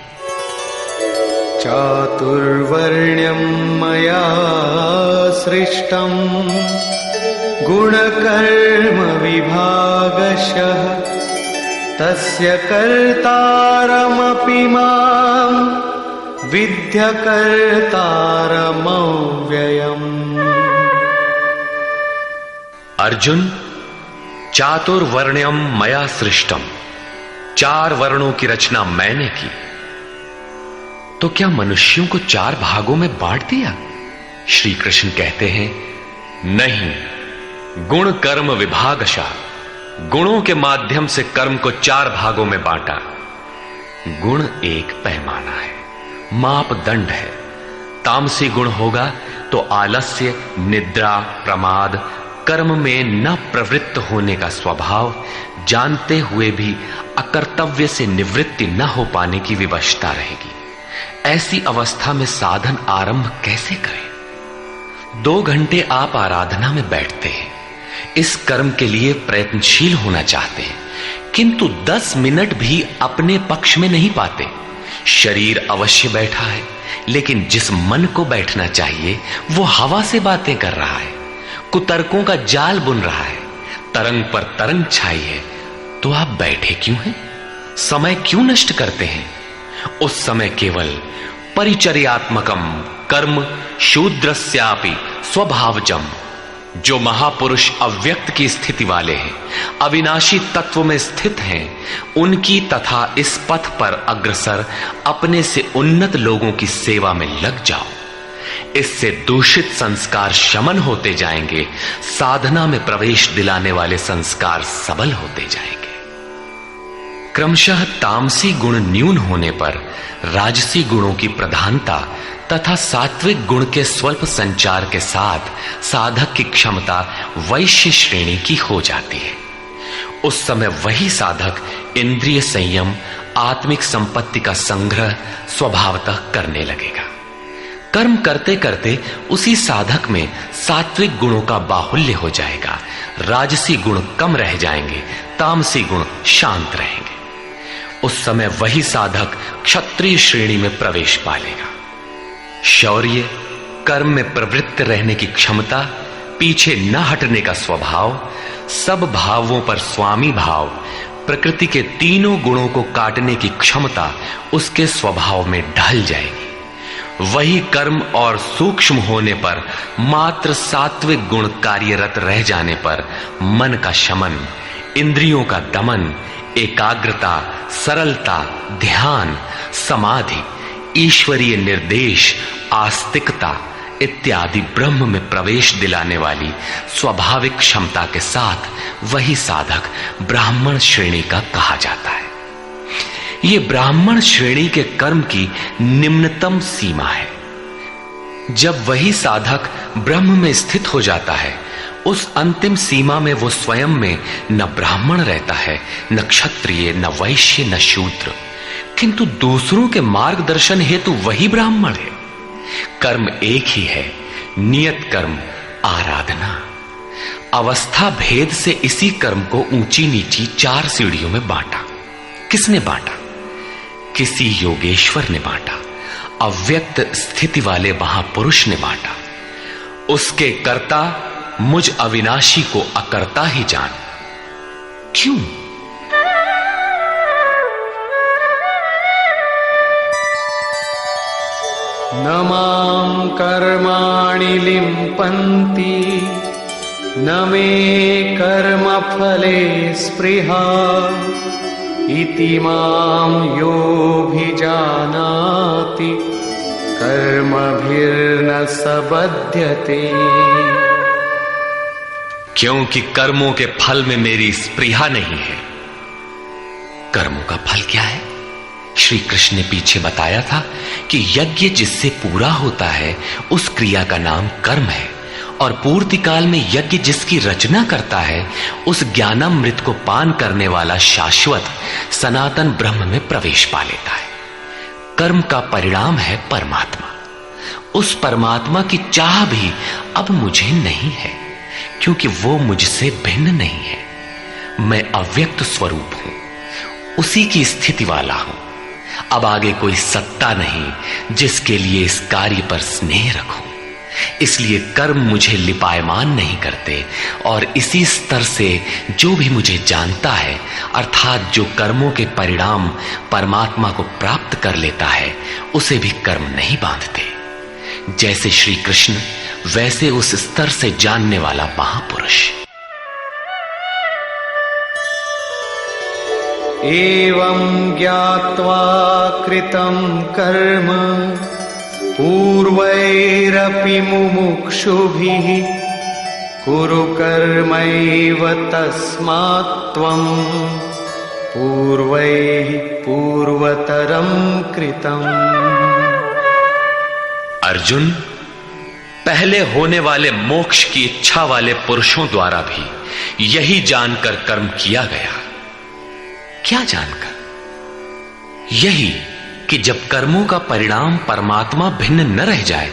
चातुर्वर्ण्यं मया सृष्टं गुणकर्म विभागशः तस्य कर्तारमपि मां विद्य कर्तारमव्ययम्। अर्जुन, चातुर्वर्ण्यम मया सृष्टम, 4 वर्णों की रचना मैंने की। तो क्या मनुष्यों को 4 भागों में बांट दिया? श्री कृष्ण कहते हैं, नहीं, गुण कर्म विभागशः, गुणों के माध्यम से कर्म को 4 भागों में बांटा। गुण एक पैमाना है, मापदंड है। तामसी गुण होगा तो आलस्य, निद्रा, प्रमाद, कर्म में न प्रवृत्त होने का स्वभाव, जानते हुए भी अकर्तव्य से निवृत्ति न हो पाने की विवशता रहेगी। ऐसी अवस्था में साधन आरंभ कैसे करें? 2 घंटे आप आराधना में बैठते हैं, इस कर्म के लिए प्रयत्नशील होना चाहते हैं, किंतु 10 मिनट भी अपने पक्ष में नहीं पाते। शरीर अवश्य बैठा है, लेकिन जिस मन को बैठना चाहिए वो हवा से बातें कर रहा है, कुतर्कों का जाल बुन रहा है, तरंग पर तरंग छाई है। तो आप बैठे क्यों हैं? समय क्यों नष्ट करते हैं? उस समय केवल परिचर्यात्मकम कर्म शूद्रस्यापि स्वभावजम, जो महापुरुष अव्यक्त की स्थिति वाले हैं, अविनाशी तत्व में स्थित हैं, उनकी तथा इस पथ पर अग्रसर अपने से उन्नत लोगों की सेवा में लग जाओ। इससे दूषित संस्कार शमन होते जाएंगे, साधना में प्रवेश दिलाने वाले संस्कार सबल होते जाएंगे। क्रमशः तामसी गुण न्यून होने पर राजसी गुणों की प्रधानता तथा सात्विक गुण के स्वल्प संचार के साथ साधक की क्षमता वैश्य श्रेणी की हो जाती है। उस समय वही साधक इंद्रिय संयम, आत्मिक संपत्ति का संग्रह स्वभावतः करने लगेगा। कर्म करते करते उसी साधक में सात्विक गुणों का बाहुल्य हो जाएगा, राजसी गुण कम रह जाएंगे, तामसी गुण शांत रहेंगे। उस समय वही साधक क्षत्रिय श्रेणी में प्रवेश पालेगा। शौर्य, कर्म में प्रवृत्त रहने की क्षमता, पीछे न हटने का स्वभाव, सब भावों पर स्वामी भाव, प्रकृति के तीनों गुणों को काटने की क्षमता उसके स्वभाव में ढल जाएगी। वही कर्म और सूक्ष्म होने पर, मात्र सात्विक गुण कार्यरत रह जाने पर मन का शमन, इंद्रियों का दमन, एकाग्रता, सरलता, ध्यान, समाधि, ईश्वरीय निर्देश, आस्तिकता इत्यादि ब्रह्म में प्रवेश दिलाने वाली स्वाभाविक क्षमता के साथ वही साधक ब्राह्मण श्रेणी का कहा जाता है। ये ब्राह्मण श्रेणी के कर्म की निम्नतम सीमा है। जब वही साधक ब्रह्म में स्थित हो जाता है, उस अंतिम सीमा में वो स्वयं में न ब्राह्मण रहता है, न क्षत्रिय, न वैश्य, न शूद्र, किंतु दूसरों के मार्गदर्शन हेतु वही ब्राह्मण है। कर्म एक ही है, नियत कर्म, आराधना। अवस्था भेद से इसी कर्म को ऊंची नीची 4 सीढ़ियों में बांटा। किसने बांटा? किसी योगेश्वर ने बांटा। अव्यक्त स्थिति वाले महापुरुष ने बांटा। उसके कर्ता मुझ अविनाशी को अकर्ता ही जान। क्यों? न मां कर्माणि लिम्पन्ति न मे कर्मफले स्पृहा इति मां योऽभिजानाति कर्मभिर्न स बध्यते। क्योंकि कर्मों के फल में मेरी स्पृहा नहीं है। कर्मों का फल क्या है? श्री कृष्ण ने पीछे बताया था कि यज्ञ जिससे पूरा होता है उस क्रिया का नाम कर्म है, और पूर्ति काल में यज्ञ जिसकी रचना करता है उस ज्ञानामृत को पान करने वाला शाश्वत सनातन ब्रह्म में प्रवेश पा लेता है। कर्म का परिणाम है परमात्मा। उस परमात्मा की चाह भी अब मुझे नहीं है, क्योंकि वो मुझसे भिन्न नहीं है। मैं अव्यक्त स्वरूप हूं, उसी की स्थिति वाला हूं। अब आगे कोई सत्ता नहीं जिसके लिए इस कार्य पर स्नेह रखूं। इसलिए कर्म मुझे लिपायमान नहीं करते, और इसी स्तर से जो भी मुझे जानता है, अर्थात जो कर्मों के परिणाम परमात्मा को प्राप्त कर लेता है, उसे भी कर्म नहीं बांधते। जैसे श्री कृष्ण, वैसे उस स्तर से जानने वाला महापुरुष। एवं ज्ञात्वा कृतं कर्म पूर्वैरपि मुमुक्षुभिः कुरु कर्मैव तस्मात् त्वं पूर्वैः पूर्वतरं कृतम्। अर्जुन, पहले होने वाले मोक्ष की इच्छा वाले पुरुषों द्वारा भी यही जानकर कर्म किया गया। क्या जानकर? यही कि जब कर्मों का परिणाम परमात्मा भिन्न न रह जाए,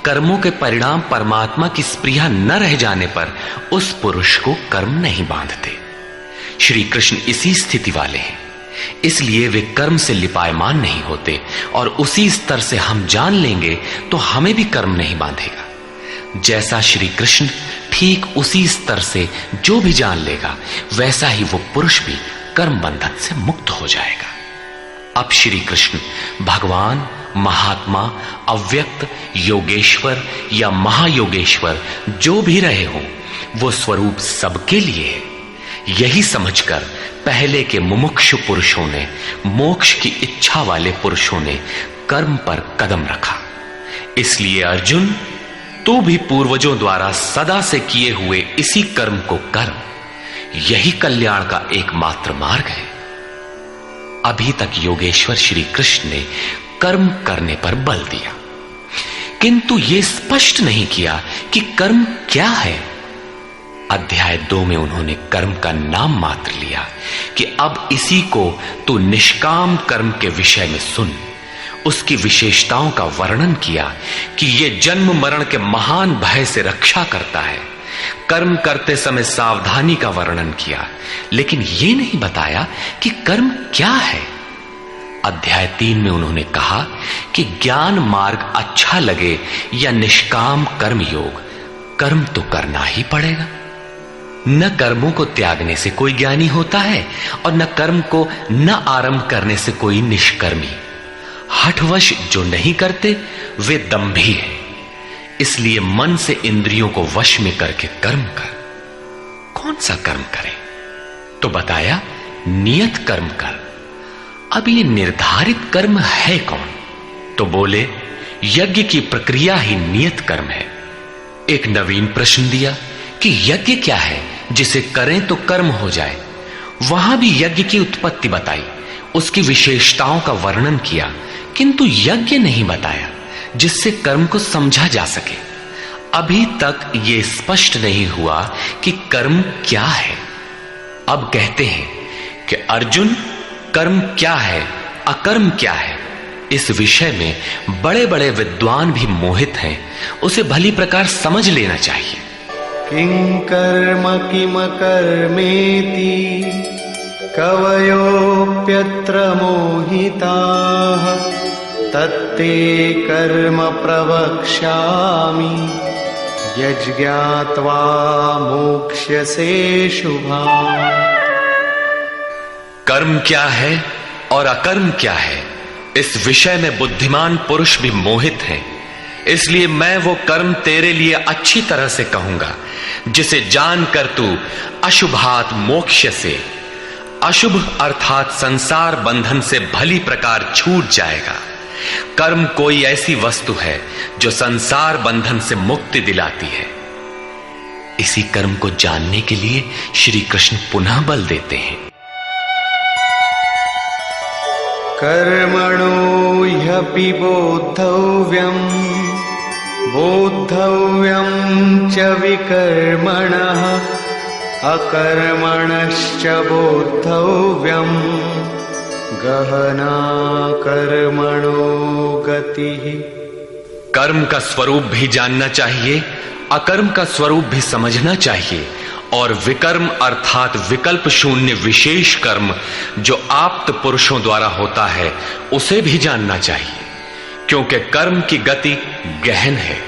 कर्मों के परिणाम परमात्मा की स्पृहा न रह जाने पर उस पुरुष को कर्म नहीं बांधते। श्री कृष्ण इसी स्थिति वाले हैं, इसलिए वे कर्म से लिपायमान नहीं होते, और उसी स्तर से हम जान लेंगे तो हमें भी कर्म नहीं बांधेगा। जैसा श्री कृष्ण, ठीक उसी स्तर से जो भी जान लेगा, वैसा ही वो पुरुष भी कर्म बंधन से मुक्त हो जाएगा। अब श्री कृष्ण भगवान, महात्मा, अव्यक्त, योगेश्वर या महायोगेश्वर जो भी रहे हों, वो स्वरूप सबके लिए है। यही समझकर पहले के मुमुक्षु पुरुषों ने, मोक्ष की इच्छा वाले पुरुषों ने कर्म पर कदम रखा। इसलिए अर्जुन, तू भी पूर्वजों द्वारा सदा से किए हुए इसी कर्म को कर। यही कल्याण का एकमात्र मार्ग है। अभी तक योगेश्वर श्री कृष्ण ने कर्म करने पर बल दिया, किंतु यह स्पष्ट नहीं किया कि कर्म क्या है। अध्याय 2 में उन्होंने कर्म का नाम मात्र लिया कि अब इसी को तू निष्काम कर्म के विषय में सुन। उसकी विशेषताओं का वर्णन किया कि यह जन्म मरण के महान भय से रक्षा करता है। कर्म करते समय सावधानी का वर्णन किया, लेकिन यह नहीं बताया कि कर्म क्या है। अध्याय 3 में उन्होंने कहा कि ज्ञान मार्ग अच्छा लगे या निष्काम कर्म योग, कर्म तो करना ही पड़ेगा। न कर्मों को त्यागने से कोई ज्ञानी होता है और न कर्म को न आरंभ करने से कोई निष्कर्मी। हठवश जो नहीं करते वे दंभी हैं। इसलिए मन से इंद्रियों को वश में करके कर्म कर। कौन सा कर्म करे? तो बताया नियत कर्म कर। अब ये निर्धारित कर्म है कौन? तो बोले यज्ञ की प्रक्रिया ही नियत कर्म है। एक नवीन प्रश्न दिया कि यज्ञ क्या है जिसे करें तो कर्म हो जाए। वहां भी यज्ञ की उत्पत्ति बताई, उसकी विशेषताओं का वर्णन किया, किंतु यज्ञ नहीं बताया जिससे कर्म को समझा जा सके। अभी तक यह स्पष्ट नहीं हुआ कि कर्म क्या है। अब कहते हैं कि अर्जुन, कर्म क्या है, अकर्म क्या है, इस विषय में बड़े बड़े विद्वान भी मोहित हैं। उसे भली प्रकार समझ लेना चाहिए। किं कर्म किम कर्मेति कवयोप्यत्र मोहिताः तत्ते कर्म प्रवक्ष्यामि यज्ञात्वा मोक्ष्यसे शुभाम्। कर्म क्या है और अकर्म क्या है, इस विषय में बुद्धिमान पुरुष भी मोहित हैं। इसलिए मैं वो कर्म तेरे लिए अच्छी तरह से कहूंगा जिसे जानकर तू अशुभात मोक्ष से, अशुभ अर्थात संसार बंधन से भली प्रकार छूट जाएगा। कर्म कोई ऐसी वस्तु है जो संसार बंधन से मुक्ति दिलाती है। इसी कर्म को जानने के लिए श्री कृष्ण पुनः बल देते हैं। कर्मणो ह्यपि बोद्धव्यम् बोद्धव्यम् च विकर्मणः अकर्मणश्च बोद्धव्यम् गहना कर्मणो गतिः। कर्म का स्वरूप भी जानना चाहिए, अकर्म का स्वरूप भी समझना चाहिए, और विकर्म अर्थात विकल्प शून्य विशेष कर्म जो आप्त पुरुषों द्वारा होता है उसे भी जानना चाहिए, क्योंकि कर्म की गति गहन है।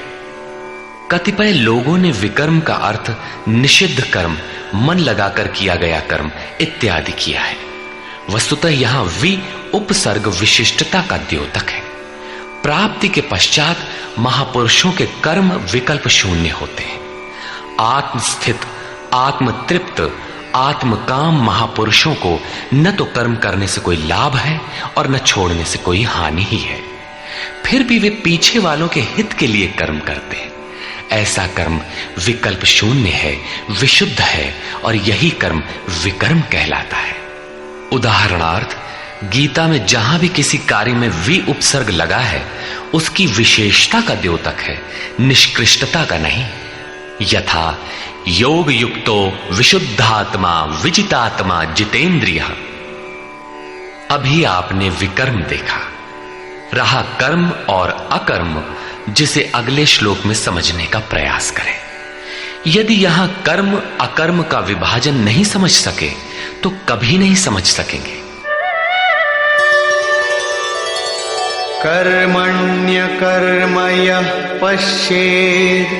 कतिपय लोगों ने विकर्म का अर्थ निषिद्ध कर्म, मन लगाकर किया गया कर्म इत्यादि किया है। वस्तुतः यहां वि उपसर्ग विशिष्टता का द्योतक है। प्राप्ति के पश्चात महापुरुषों के कर्म विकल्प शून्य होते हैं। आत्मस्थित, आत्म तृप्त, आत्मकाम महापुरुषों को न तो कर्म करने से कोई लाभ है और न छोड़ने से कोई हानि ही है। फिर भी वे पीछे वालों के हित के लिए कर्म करते हैं। ऐसा कर्म विकल्प शून्य है, विशुद्ध है, और यही कर्म विकर्म कहलाता है। उदाहरणार्थ, गीता में जहां भी किसी कार्य में वि उपसर्ग लगा है उसकी विशेषता का द्योतक है, निष्कृष्टता का नहीं। यथा योग युक्तो विशुद्धात्मा विजितात्मा जितेंद्रिय। अभी आपने विकर्म देखा, रहा कर्म और अकर्म, जिसे अगले श्लोक में समझने का प्रयास करें। यदि यहां कर्म अकर्म का विभाजन नहीं समझ सके तो कभी नहीं समझ सकेंगे। कर्मण्यकर्म यः पश्येत्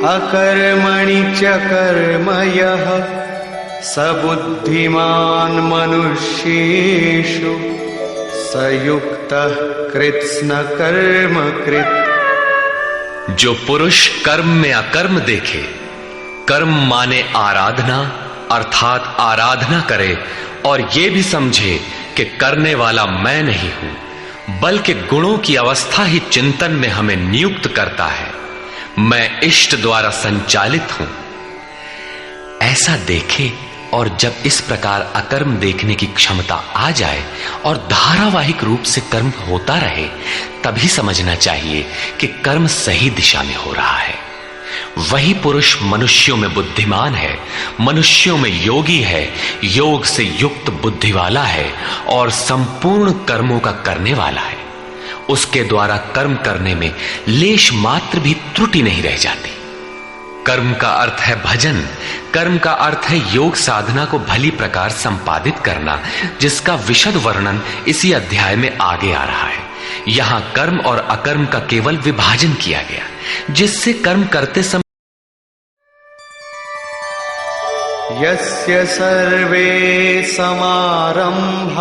अकर्मणि च कर्म यः स बुद्धिमान् मनुष्येषु स युक्तः कृत्स्न कर्म कृत्। जो पुरुष कर्म में अकर्म देखे, कर्म माने आराधना अर्थात आराधना करे, और ये भी समझे कि करने वाला मैं नहीं हूं बल्कि गुणों की अवस्था ही चिंतन में हमें नियुक्त करता है, मैं इष्ट द्वारा संचालित हूं, ऐसा देखे। और जब इस प्रकार अकर्म देखने की क्षमता आ जाए और धारावाहिक रूप से कर्म होता रहे, तभी समझना चाहिए कि कर्म सही दिशा में हो रहा है। वही पुरुष मनुष्यों में बुद्धिमान है, मनुष्यों में योगी है, योग से युक्त बुद्धि वाला है और संपूर्ण कर्मों का करने वाला है। उसके द्वारा कर्म करने में लेश मात्र भी त्रुटि नहीं रह जाती। कर्म का अर्थ है भजन, कर्म का अर्थ है योग साधना को भली प्रकार संपादित करना, जिसका विशद वर्णन इसी अध्याय में आगे आ रहा है। यहां कर्म और अकर्म का केवल विभाजन किया गया, जिससे कर्म करते समय यस्य सर्वे समारम्भाः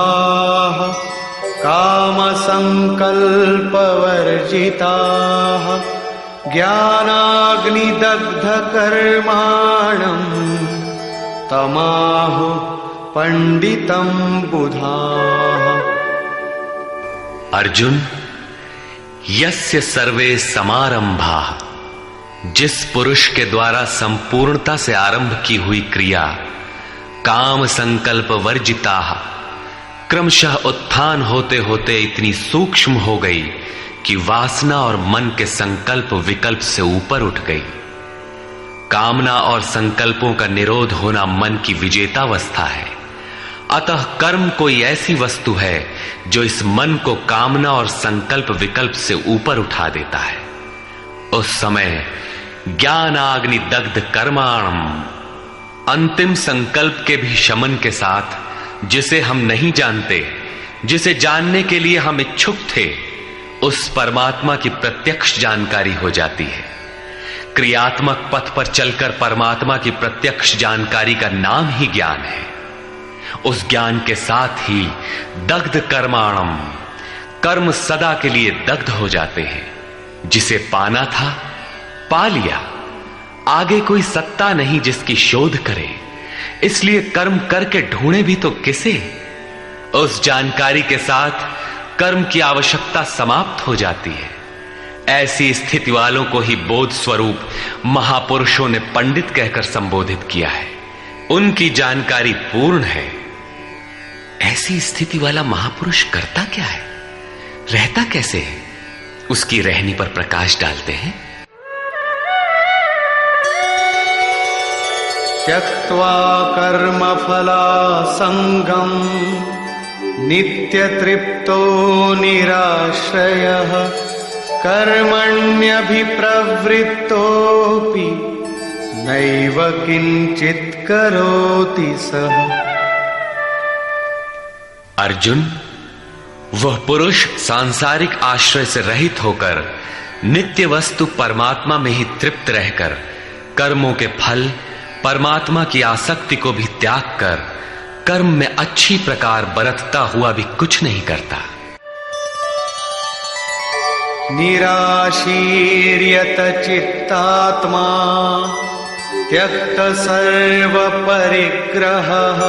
कामसङ्कल्पवर्जिताः ज्ञानाग्निदग्धकर्माणम् तमाहु पंडितम बुधाः। अर्जुन, यस्य सर्वे समारंभाः, जिस पुरुष के द्वारा संपूर्णता से आरंभ की हुई क्रिया काम संकल्प वर्जिताः क्रमशः उत्थान होते होते इतनी सूक्ष्म हो गई कि वासना और मन के संकल्प विकल्प से ऊपर उठ गई। कामना और संकल्पों का निरोध होना मन की विजेतावस्था है। अतः कर्म कोई ऐसी वस्तु है जो इस मन को कामना और संकल्प विकल्प से ऊपर उठा देता है। उस समय ज्ञानाग्नि दग्ध कर्माणम, अंतिम संकल्प के भी शमन के साथ, जिसे हम नहीं जानते, जिसे जानने के लिए हम इच्छुक थे, उस परमात्मा की प्रत्यक्ष जानकारी हो जाती है। क्रियात्मक पथ पर चलकर परमात्मा की प्रत्यक्ष जानकारी का नाम ही ज्ञान है। उस ज्ञान के साथ ही दग्ध कर्माणम, कर्म सदा के लिए दग्ध हो जाते हैं। जिसे पाना था पा लिया, आगे कोई सत्ता नहीं जिसकी शोध करे, इसलिए कर्म करके ढूंढे भी तो किसे। उस जानकारी के साथ कर्म की आवश्यकता समाप्त हो जाती है। ऐसी स्थिति वालों को ही बोध स्वरूप महापुरुषों ने पंडित कहकर संबोधित किया है। उनकी जानकारी पूर्ण है। ऐसी स्थिति वाला महापुरुष करता क्या है, रहता कैसे है, उसकी रहनी पर प्रकाश डालते हैं। त्यक्त्वा कर्मफलासंगम् नित्यतृप्तो निराश्रयः कर्मण्यभिप्रवृत्तोऽपि नैव किंचित् करोति सः। अर्जुन, वह पुरुष सांसारिक आश्रय से रहित होकर नित्य वस्तु परमात्मा में ही तृप्त रहकर कर्मों के फल परमात्मा की आसक्ति को भी त्याग कर कर्म में अच्छी प्रकार बरतता हुआ भी कुछ नहीं करता। निराशीर्यत चित्तात्मा त्यक्त सर्व परिग्रहः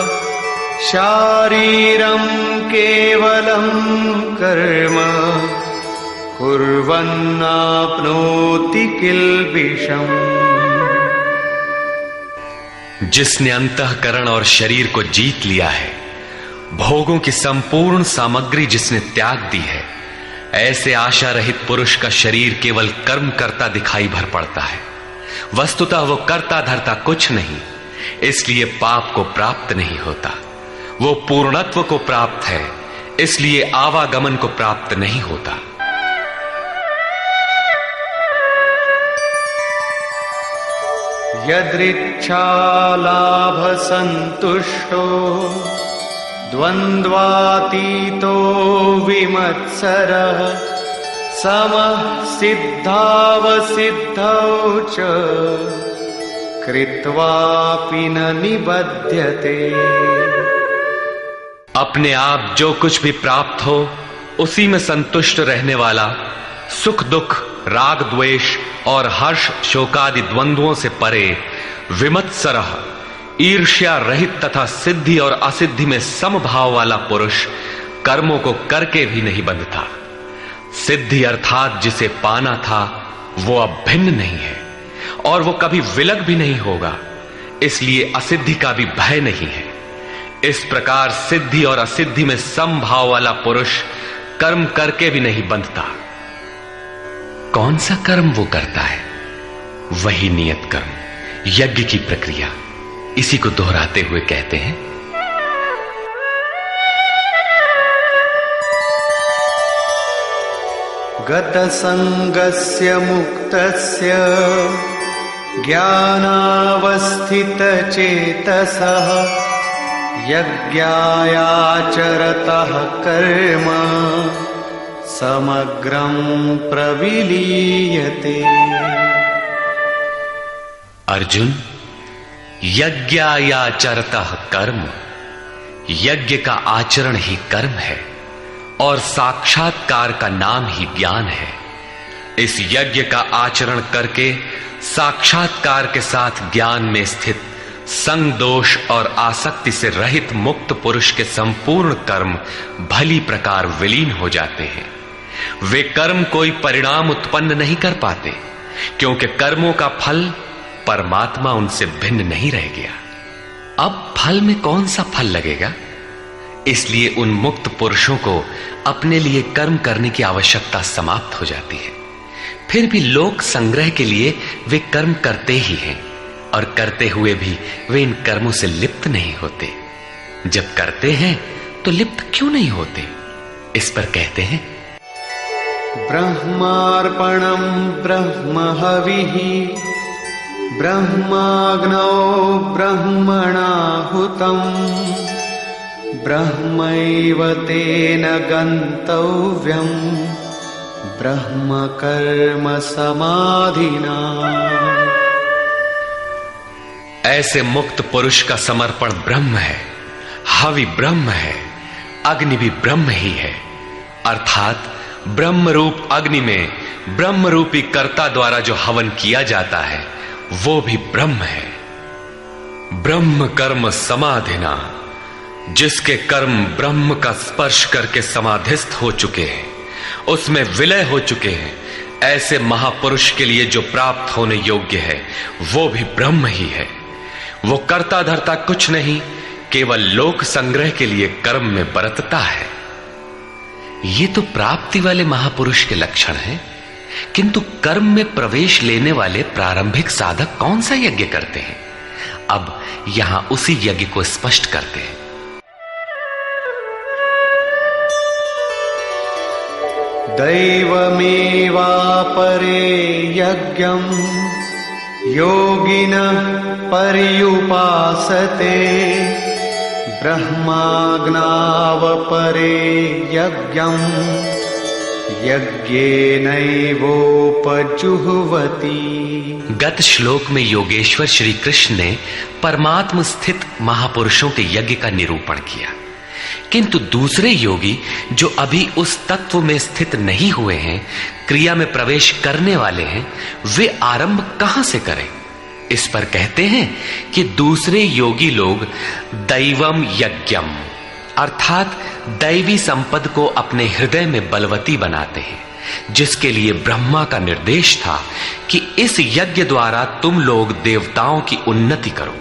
शारीरं केवलं कर्म कुर्वन्नाप्नोति किल्बिषम्। जिसने अंतःकरण और शरीर को जीत लिया है, भोगों की संपूर्ण सामग्री जिसने त्याग दी है, ऐसे आशा रहित पुरुष का शरीर केवल कर्म करता दिखाई भर पड़ता है। वस्तुतः वो करता धरता कुछ नहीं, इसलिए पाप को प्राप्त नहीं होता। वो पूर्णत्व को प्राप्त है, इसलिए आवागमन को प्राप्त नहीं होता। यदृच्छालाभ संतुष्टो द्वन्द्वातीतो विमत्सरः समः सिद्धावसिद्धौ च कृत्वापि न निबध्यते। अपने आप जो कुछ भी प्राप्त हो उसी में संतुष्ट रहने वाला, सुख दुख राग द्वेष और हर्ष शोकादि द्वंद्वों से परे, विमत्सरः ईर्ष्या रहित तथा सिद्धि और असिद्धि में समभाव वाला पुरुष कर्मों को करके भी नहीं बंधता। सिद्धि अर्थात जिसे पाना था वो अब भिन्न नहीं है और वो कभी विलग भी नहीं होगा, इसलिए असिद्धि का भी भय नहीं है। इस प्रकार सिद्धि और असिद्धि में समभाव वाला पुरुष कर्म करके भी नहीं बंधता। कौन सा कर्म वो करता है? वही नियत कर्म, यज्ञ की प्रक्रिया। इसी को दोहराते हुए कहते हैं, गत संगस्य मुक्तस्य ज्ञानावस्थित चेतसः यज्ञायाचरतः कर्म समग्रं प्रविलीयते। अर्जुन, यज्ञायाचरतः कर्म, यज्ञ का आचरण ही कर्म है और साक्षात्कार का नाम ही ज्ञान है। इस यज्ञ का आचरण करके साक्षात्कार के साथ ज्ञान में स्थित संग दोष और आसक्ति से रहित मुक्त पुरुष के संपूर्ण कर्म भली प्रकार विलीन हो जाते हैं। वे कर्म कोई परिणाम उत्पन्न नहीं कर पाते, क्योंकि कर्मों का फल परमात्मा उनसे भिन्न नहीं रह गया। अब फल में कौन सा फल लगेगा? इसलिए उन मुक्त पुरुषों को अपने लिए कर्म करने की आवश्यकता समाप्त हो जाती है। फिर भी लोक संग्रह के लिए वे कर्म करते ही हैं, और करते हुए भी वे इन कर्मों से लिप्त नहीं होते। जब करते हैं तो लिप्त क्यों नहीं होते? इस पर कहते हैं, ब्रह्मार्पणं ब्रह्महविः ब्रह्माग्नौ ब्रह्मणाहुतं ब्रह्मैव तेन गन्तव्यं ब्रह्म कर्म समाधिना। ऐसे मुक्त पुरुष का समर्पण ब्रह्म है, हवि ब्रह्म है, अग्नि भी ब्रह्म ही है। अर्थात ब्रह्म रूप अग्नि में ब्रह्म रूपी कर्ता द्वारा जो हवन किया जाता है वो भी ब्रह्म है। ब्रह्म कर्म समाधिना, जिसके कर्म ब्रह्म का स्पर्श करके समाधिस्थ हो चुके हैं, उसमें विलय हो चुके हैं, ऐसे महापुरुष के लिए जो प्राप्त होने योग्य है वो भी ब्रह्म ही है। वो कर्ता धर्ता कुछ नहीं, केवल लोक संग्रह के लिए कर्म में बरतता है। ये तो प्राप्ति वाले महापुरुष के लक्षण हैं, किंतु कर्म में प्रवेश लेने वाले प्रारंभिक साधक कौन सा यज्ञ करते हैं? अब यहां उसी यज्ञ को स्पष्ट करते हैं। दैवमेवापरे यज्ञं योगिनः पर्युपासते ब्रह्माग्नावपरे यज्ञं यज्ञेनैवोपजुह्वति। गत श्लोक में योगेश्वर श्री कृष्ण ने परमात्म स्थित महापुरुषों के यज्ञ का निरूपण किया, किंतु दूसरे योगी जो अभी उस तत्व में स्थित नहीं हुए हैं, क्रिया में प्रवेश करने वाले हैं, वे आरंभ कहां से करें? इस पर कहते हैं कि दूसरे योगी लोग दैवम यज्ञम अर्थात दैवी संपद को अपने हृदय में बलवती बनाते हैं, जिसके लिए ब्रह्मा का निर्देश था कि इस यज्ञ द्वारा तुम लोग देवताओं की उन्नति करो।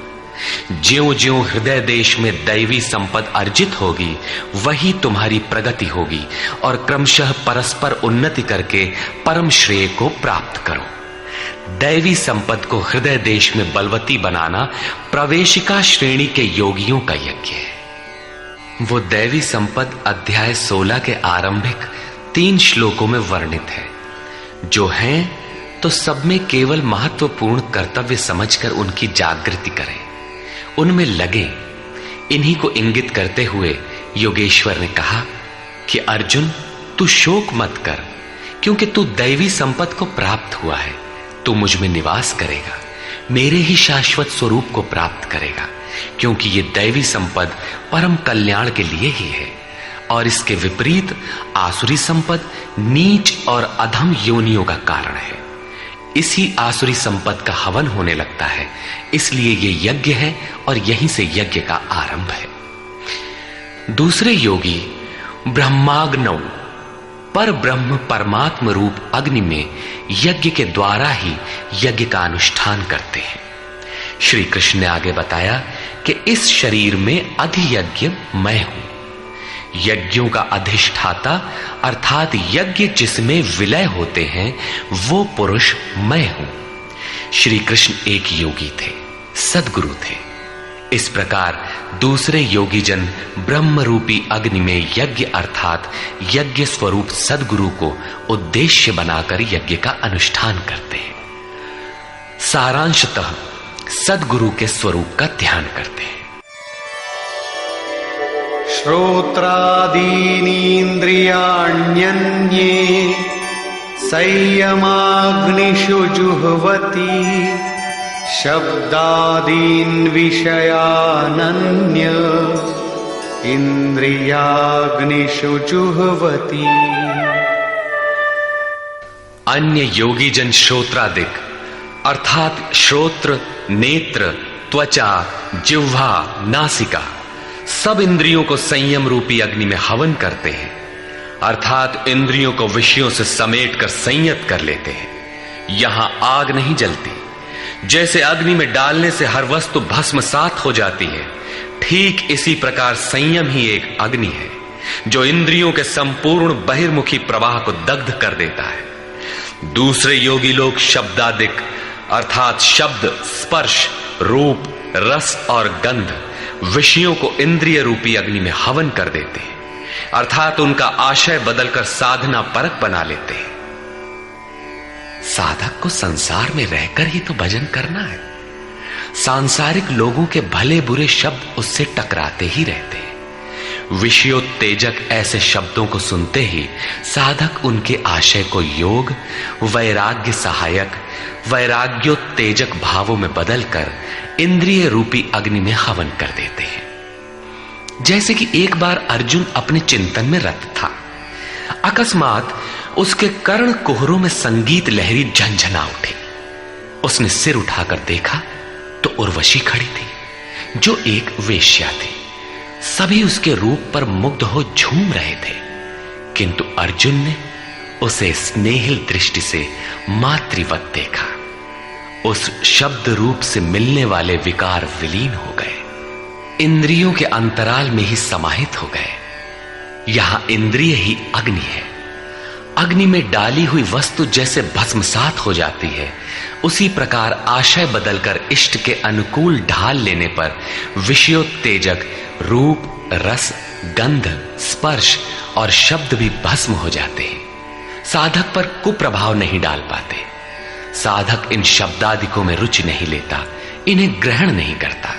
ज्यों ज्यों हृदय देश में दैवी संपद अर्जित होगी, वही तुम्हारी प्रगति होगी और क्रमशः परस्पर उन्नति करके परम श्रेय को प्राप्त करो। दैवी संपद को हृदय देश में बलवती बनाना प्रवेशिका श्रेणी के योगियों का यज्ञ है। वो दैवी संपद अध्याय 16 के आरंभिक 3 श्लोकों में वर्णित है। जो हैं तो सब में केवल महत्वपूर्ण कर्तव्य समझकर उनकी जागृति करें, उनमें लगे। इन्हीं को इंगित करते हुए योगेश्वर ने कहा कि अर्जुन, तू शोक मत कर, क्योंकि तू दैवी संपद को प्राप्त हुआ है। तू मुझ में निवास करेगा, मेरे ही शाश्वत स्वरूप को प्राप्त करेगा, क्योंकि ये दैवी संपद परम कल्याण के लिए ही है। और इसके विपरीत आसुरी संपद नीच और अधम योनियों का कारण है। इसी आसुरी संपद का हवन होने लगता है, इसलिए ये यज्ञ है और यहीं से यज्ञ का आरंभ है। दूसरे योगी ब्रह्माग्नौ पर ब्रह्म परमात्म रूप अग्नि में यज्ञ के द्वारा ही यज्ञ का अनुष्ठान करते हैं। श्री कृष्ण ने आगे बताया कि इस शरीर में अधियज्ञ मैं हूं। यज्ञों का अधिष्ठाता अर्थात यज्ञ जिसमें विलय होते हैं वो पुरुष मैं हूं। श्री कृष्ण एक योगी थे, सद्गुरु थे। इस प्रकार दूसरे योगी जन ब्रह्म रूपी अग्नि में यज्ञ अर्थात यज्ञ स्वरूप सद्गुरु को उद्देश्य बनाकर यज्ञ का अनुष्ठान करते हैं। सारांशतः सद्गुरु के स्वरूप का ध्यान करते हैं। श्रोत्रादीनीन्द्रियाण्यन्ये संयमाग्निषु जुह्वति शब्दादीन् विषयानन्य इंद्रियाग्निषु जुह्वति। अन्य योगी जन श्रोत्रादिक अर्थात श्रोत्र, नेत्र, त्वचा, जिह्वा, नासिका सब इंद्रियों को संयम रूपी अग्नि में हवन करते हैं, अर्थात इंद्रियों को विषयों से समेटकर संयत कर लेते हैं। यहां आग नहीं जलती। जैसे अग्नि में डालने से हर वस्तु भस्मसात हो जाती है, ठीक इसी प्रकार संयम ही एक अग्नि है जो इंद्रियों के संपूर्ण बहिर्मुखी प्रवाह को दग्ध कर देता है। दूसरे योगी लोग शब्दादिक अर्थात शब्द, स्पर्श, रूप, रस और गंध विषयों को इंद्रिय रूपी अग्नि में हवन कर देते हैं, अर्थात उनका आशय बदलकर साधना परक बना लेते हैं। साधक को संसार में रहकर ही तो भजन करना है। सांसारिक लोगों के भले बुरे शब्द उससे टकराते ही रहते हैं। विषयोत्तेजक ऐसे शब्दों को सुनते ही साधक उनके आशय को योग, वैराग्य सहायक, वैराग्योत्तेजक भावों में बदलकर इंद्रिय रूपी अग्नि में हवन कर देते हैं। जैसे कि एक बार अर्जुन अपने चिंतन में रत था, अकस्मात उसके कर्ण कुहरों में संगीत लहरी झंझना उठी। उसने सिर उठाकर देखा तो उर्वशी खड़ी थी, जो एक वेश्या थी। सभी उसके रूप पर मुग्ध हो झूम रहे थे, किंतु अर्जुन ने उसे स्नेहिल दृष्टि से मातृवत देखा। उस शब्द रूप से मिलने वाले विकार विलीन हो गए, इंद्रियों के अंतराल में ही समाहित हो गए। यहां इंद्रिय ही अग्नि है। अग्नि में डाली हुई वस्तु जैसे भस्मसात हो जाती है, उसी प्रकार आशय बदलकर इष्ट के अनुकूल ढाल लेने पर विषयोत्तेजक रूप, रस, गंध, स्पर्श और शब्द भी भस्म हो जाते हैं। साधक पर कुप्रभाव नहीं डाल पाते। साधक इन शब्दादिकों में रुचि नहीं लेता, इन्हें ग्रहण नहीं करता।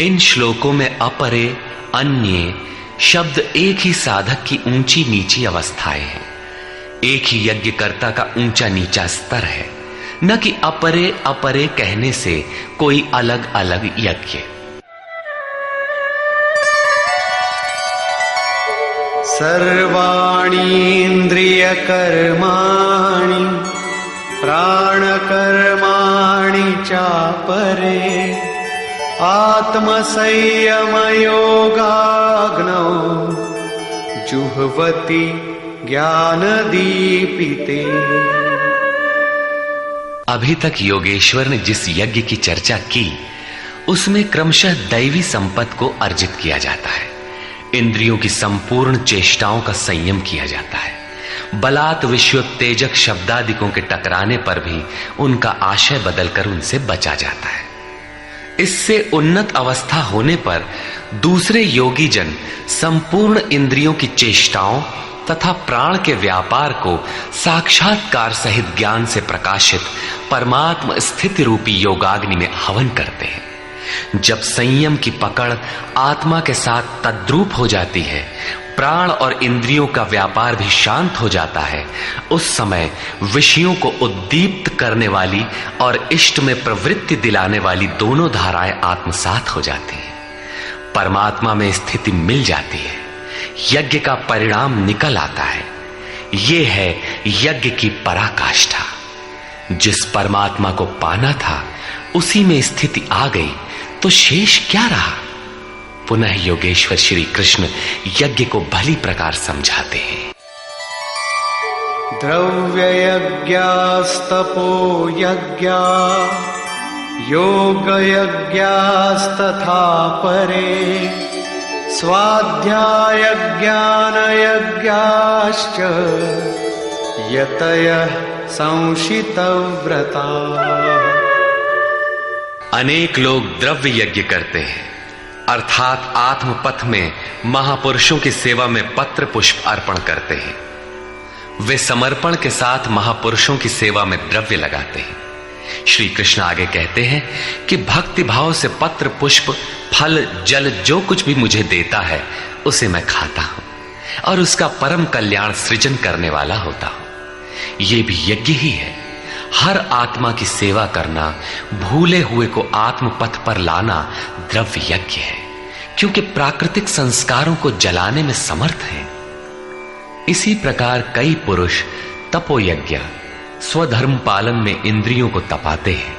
इन श्लोकों में अपरे, अन्य शब्द एक ही साधक की ऊंची नीची अवस्थाएं हैं। एक ही यज्ञकर्ता का ऊंचा नीचा स्तर है, न कि अपरे अपरे कहने से कोई अलग अलग यज्ञ। सर्वाणीन्द्रियकर्माणि प्राणकर्माणि चापरे आत्मसंयमयोगाग्नौ जुह्वति ज्ञानदीपिते। अभी तक योगेश्वर ने जिस यज्ञ की चर्चा की, उसमें क्रमशः दैवी संपत्ति को अर्जित किया जाता है। इंद्रियों की संपूर्ण चेष्टाओं का संयम किया जाता है। बलात् विषयोत्तेजक शब्दादिकों के टकराने पर भी उनका आशय बदलकर उनसे बचा जाता है। इससे उन्नत अवस्था होने पर दूसरे योगी जन संपूर्ण इंद्रियों की चेष्टाओं तथा प्राण के व्यापार को साक्षात्कार सहित ज्ञान से प्रकाशित परमात्म स्थिति रूपी योगाग्नि में हवन करते हैं। जब संयम की पकड़ आत्मा के साथ तद्रूप हो जाती है, प्राण और इंद्रियों का व्यापार भी शांत हो जाता है, उस समय विषयों को उद्दीप्त करने वाली और इष्ट में प्रवृत्ति दिलाने वाली दोनों धाराएं आत्मसात हो जाती हैं। परमात्मा में स्थिति मिल जाती है, यज्ञ का परिणाम निकल आता है। ये है यज्ञ की पराकाष्ठा। जिस परमात्मा को पाना था उसी में स्थिति आ गई तो शेष क्या रहा। पुनः योगेश्वर श्री कृष्ण यज्ञ को भली प्रकार समझाते हैं। द्रव्ययज्ञास्तपो यज्ञा योगयज्ञास्तथा परे स्वाध्यायज्ञानयज्ञाश्च यतयः संशितव्रता। अनेक लोग द्रव्य यज्ञ करते हैं, अर्थात आत्मपथ में महापुरुषों की सेवा में पत्र पुष्प अर्पण करते हैं। वे समर्पण के साथ महापुरुषों की सेवा में द्रव्य लगाते हैं। श्री कृष्ण आगे कहते हैं कि भक्ति भाव से पत्र पुष्प फल जल जो कुछ भी मुझे देता है उसे मैं खाता हूं और उसका परम कल्याण सृजन करने वाला होता हूं। यह भी यज्ञ ही है। हर आत्मा की सेवा करना, भूले हुए को आत्म पथ पर लाना द्रव्य यज्ञ है, क्योंकि प्राकृतिक संस्कारों को जलाने में समर्थ है। इसी प्रकार कई पुरुष तपोयज्ञ, स्वधर्म पालन में इंद्रियों को तपाते हैं,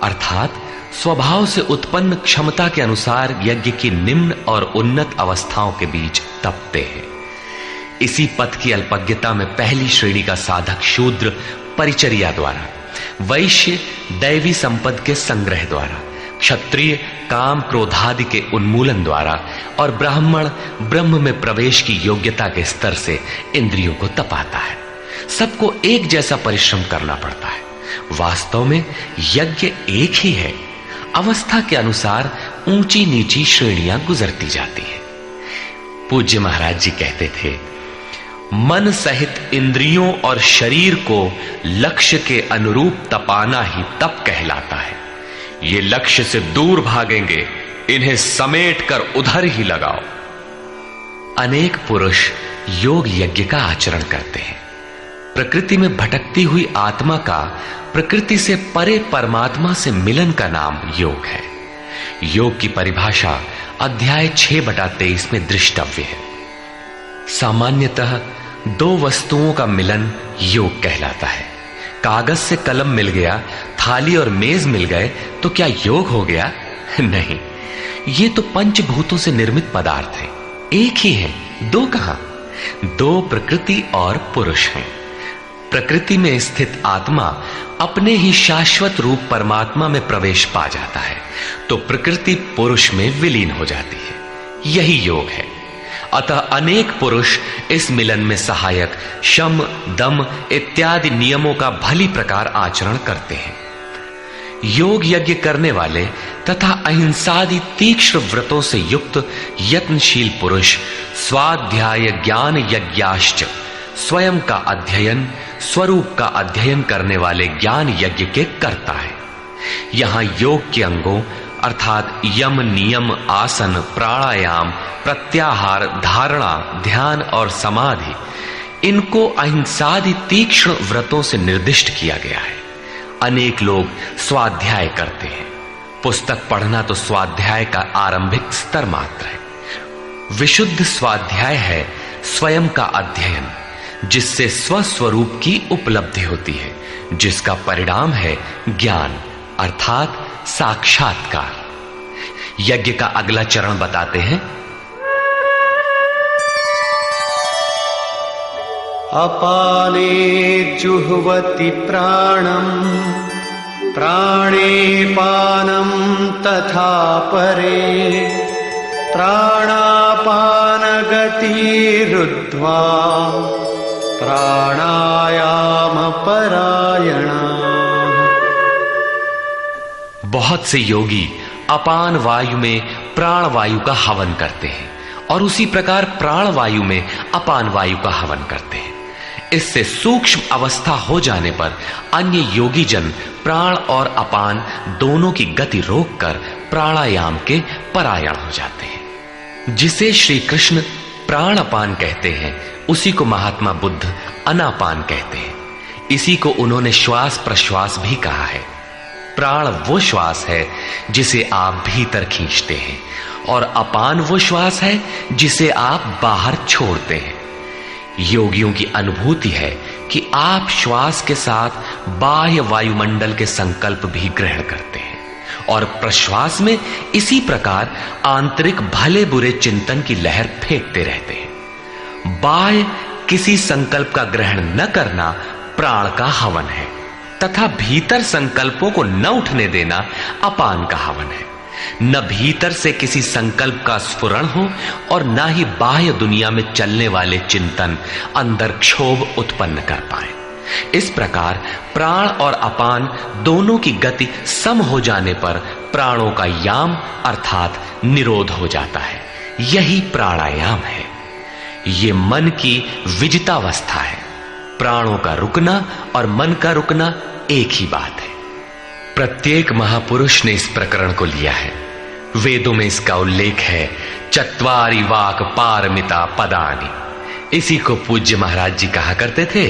अर्थात स्वभाव से उत्पन्न क्षमता के अनुसार यज्ञ की निम्न और उन्नत अवस्थाओं के बीच तपते हैं। इसी पथ की अल्पज्ञता में पहली श्रेणी का साधक शूद्र परिचर्या द्वारा, वैश्य दैवी संपद के संग्रह द्वारा, क्षत्रिय काम क्रोधादि के उन्मूलन द्वारा और ब्राह्मण ब्रह्म में प्रवेश की योग्यता के स्तर से इंद्रियों को तपाता है। सबको एक जैसा परिश्रम करना पड़ता है। वास्तव में यज्ञ एक ही है, अवस्था के अनुसार ऊंची नीची श्रेणियां गुजरती जाती है। पूज्य महाराज जी कहते थे, मन सहित इंद्रियों और शरीर को लक्ष्य के अनुरूप तपाना ही तप कहलाता है। ये लक्ष्य से दूर भागेंगे, इन्हें समेट कर उधर ही लगाओ। अनेक पुरुष योग यज्ञ का आचरण करते हैं। प्रकृति में भटकती हुई आत्मा का प्रकृति से परे परमात्मा से मिलन का नाम योग है। योग की परिभाषा अध्याय 6/23 में दृष्टव्य है। सामान्यतः दो वस्तुओं का मिलन योग कहलाता है। कागज से कलम मिल गया, थाली और मेज मिल गए तो क्या योग हो गया? नहीं, ये तो पंचभूतों से निर्मित पदार्थ हैं, एक ही है, दो कहां? दो प्रकृति और पुरुष हैं। प्रकृति में स्थित आत्मा अपने ही शाश्वत रूप परमात्मा में प्रवेश पा जाता है तो प्रकृति पुरुष में विलीन हो जाती है। यही योग है। अतः अनेक पुरुष इस मिलन में सहायक शम, दम इत्यादि नियमों का भली प्रकार आचरण करते हैं। योग यज्ञ करने वाले तथा अहिंसादि तीक्ष्ण व्रतों से युक्त यत्नशील पुरुष स्वाध्याय ज्ञान यज्ञाश्च, स्वयं का अध्ययन, स्वरूप का अध्ययन करने वाले ज्ञान यज्ञ के कर्ता है। यहां योग के अंगों अर्थात यम, नियम, आसन, प्राणायाम, प्रत्याहार, धारणा, ध्यान और समाधि, इनको अहिंसादि तीक्ष्ण व्रतों से निर्दिष्ट किया गया है। अनेक लोग स्वाध्याय करते हैं। पुस्तक पढ़ना तो स्वाध्याय का आरंभिक स्तर मात्र है। विशुद्ध स्वाध्याय है स्वयं का अध्ययन, जिससे स्वस्वरूप की उपलब्धि होती है, जिसका परिणाम है ज्ञान अर्थात साक्षात्कार। यज्ञ का अगला चरण बताते हैं। अपाने जुह्वति प्राणम, प्राणे पानम तथा परे, प्राणापान गतिरुद्ध्वा प्राणायाम परायणा। बहुत से योगी अपान वायु में प्राण वायु का हवन करते हैं और उसी प्रकार प्राण वायु में अपान वायु का हवन करते हैं। इससे सूक्ष्म अवस्था हो जाने पर अन्य योगी जन प्राण और अपान दोनों की गति रोककर प्राणायाम के परायण हो जाते हैं। जिसे श्री कृष्ण प्राणापान कहते हैं उसी को महात्मा बुद्ध अनापान कहते हैं। इसी को उन्होंने श्वास प्रश्वास भी कहा है। प्राण वो श्वास है जिसे आप भीतर खींचते हैं और अपान वो श्वास है जिसे आप बाहर छोड़ते हैं। योगियों की अनुभूति है कि आप श्वास के साथ बाह्य वायुमंडल के संकल्प भी ग्रहण करते हैं और प्रश्वास में इसी प्रकार आंतरिक भले बुरे चिंतन की लहर फेंकते रहते हैं। बाह्य किसी संकल्प का ग्रहण न करना प्राण का हवन है तथा भीतर संकल्पों को न उठने देना अपान का हवन है। न भीतर से किसी संकल्प का स्फुरण हो और न ही बाह्य दुनिया में चलने वाले चिंतन अंदर क्षोभ उत्पन्न कर पाए। इस प्रकार प्राण और अपान दोनों की गति सम हो जाने पर प्राणों का याम अर्थात निरोध हो जाता है। यही प्राणायाम है। ये मन की विजितावस्था है। प्राणों का रुकना और मन का रुकना एक ही बात है। प्रत्येक महापुरुष ने इस प्रकरण को लिया है। वेदों में इसका उल्लेख है, चत्वारि वाक पारमिता पदानि। इसी को पूज्य महाराज जी कहा करते थे।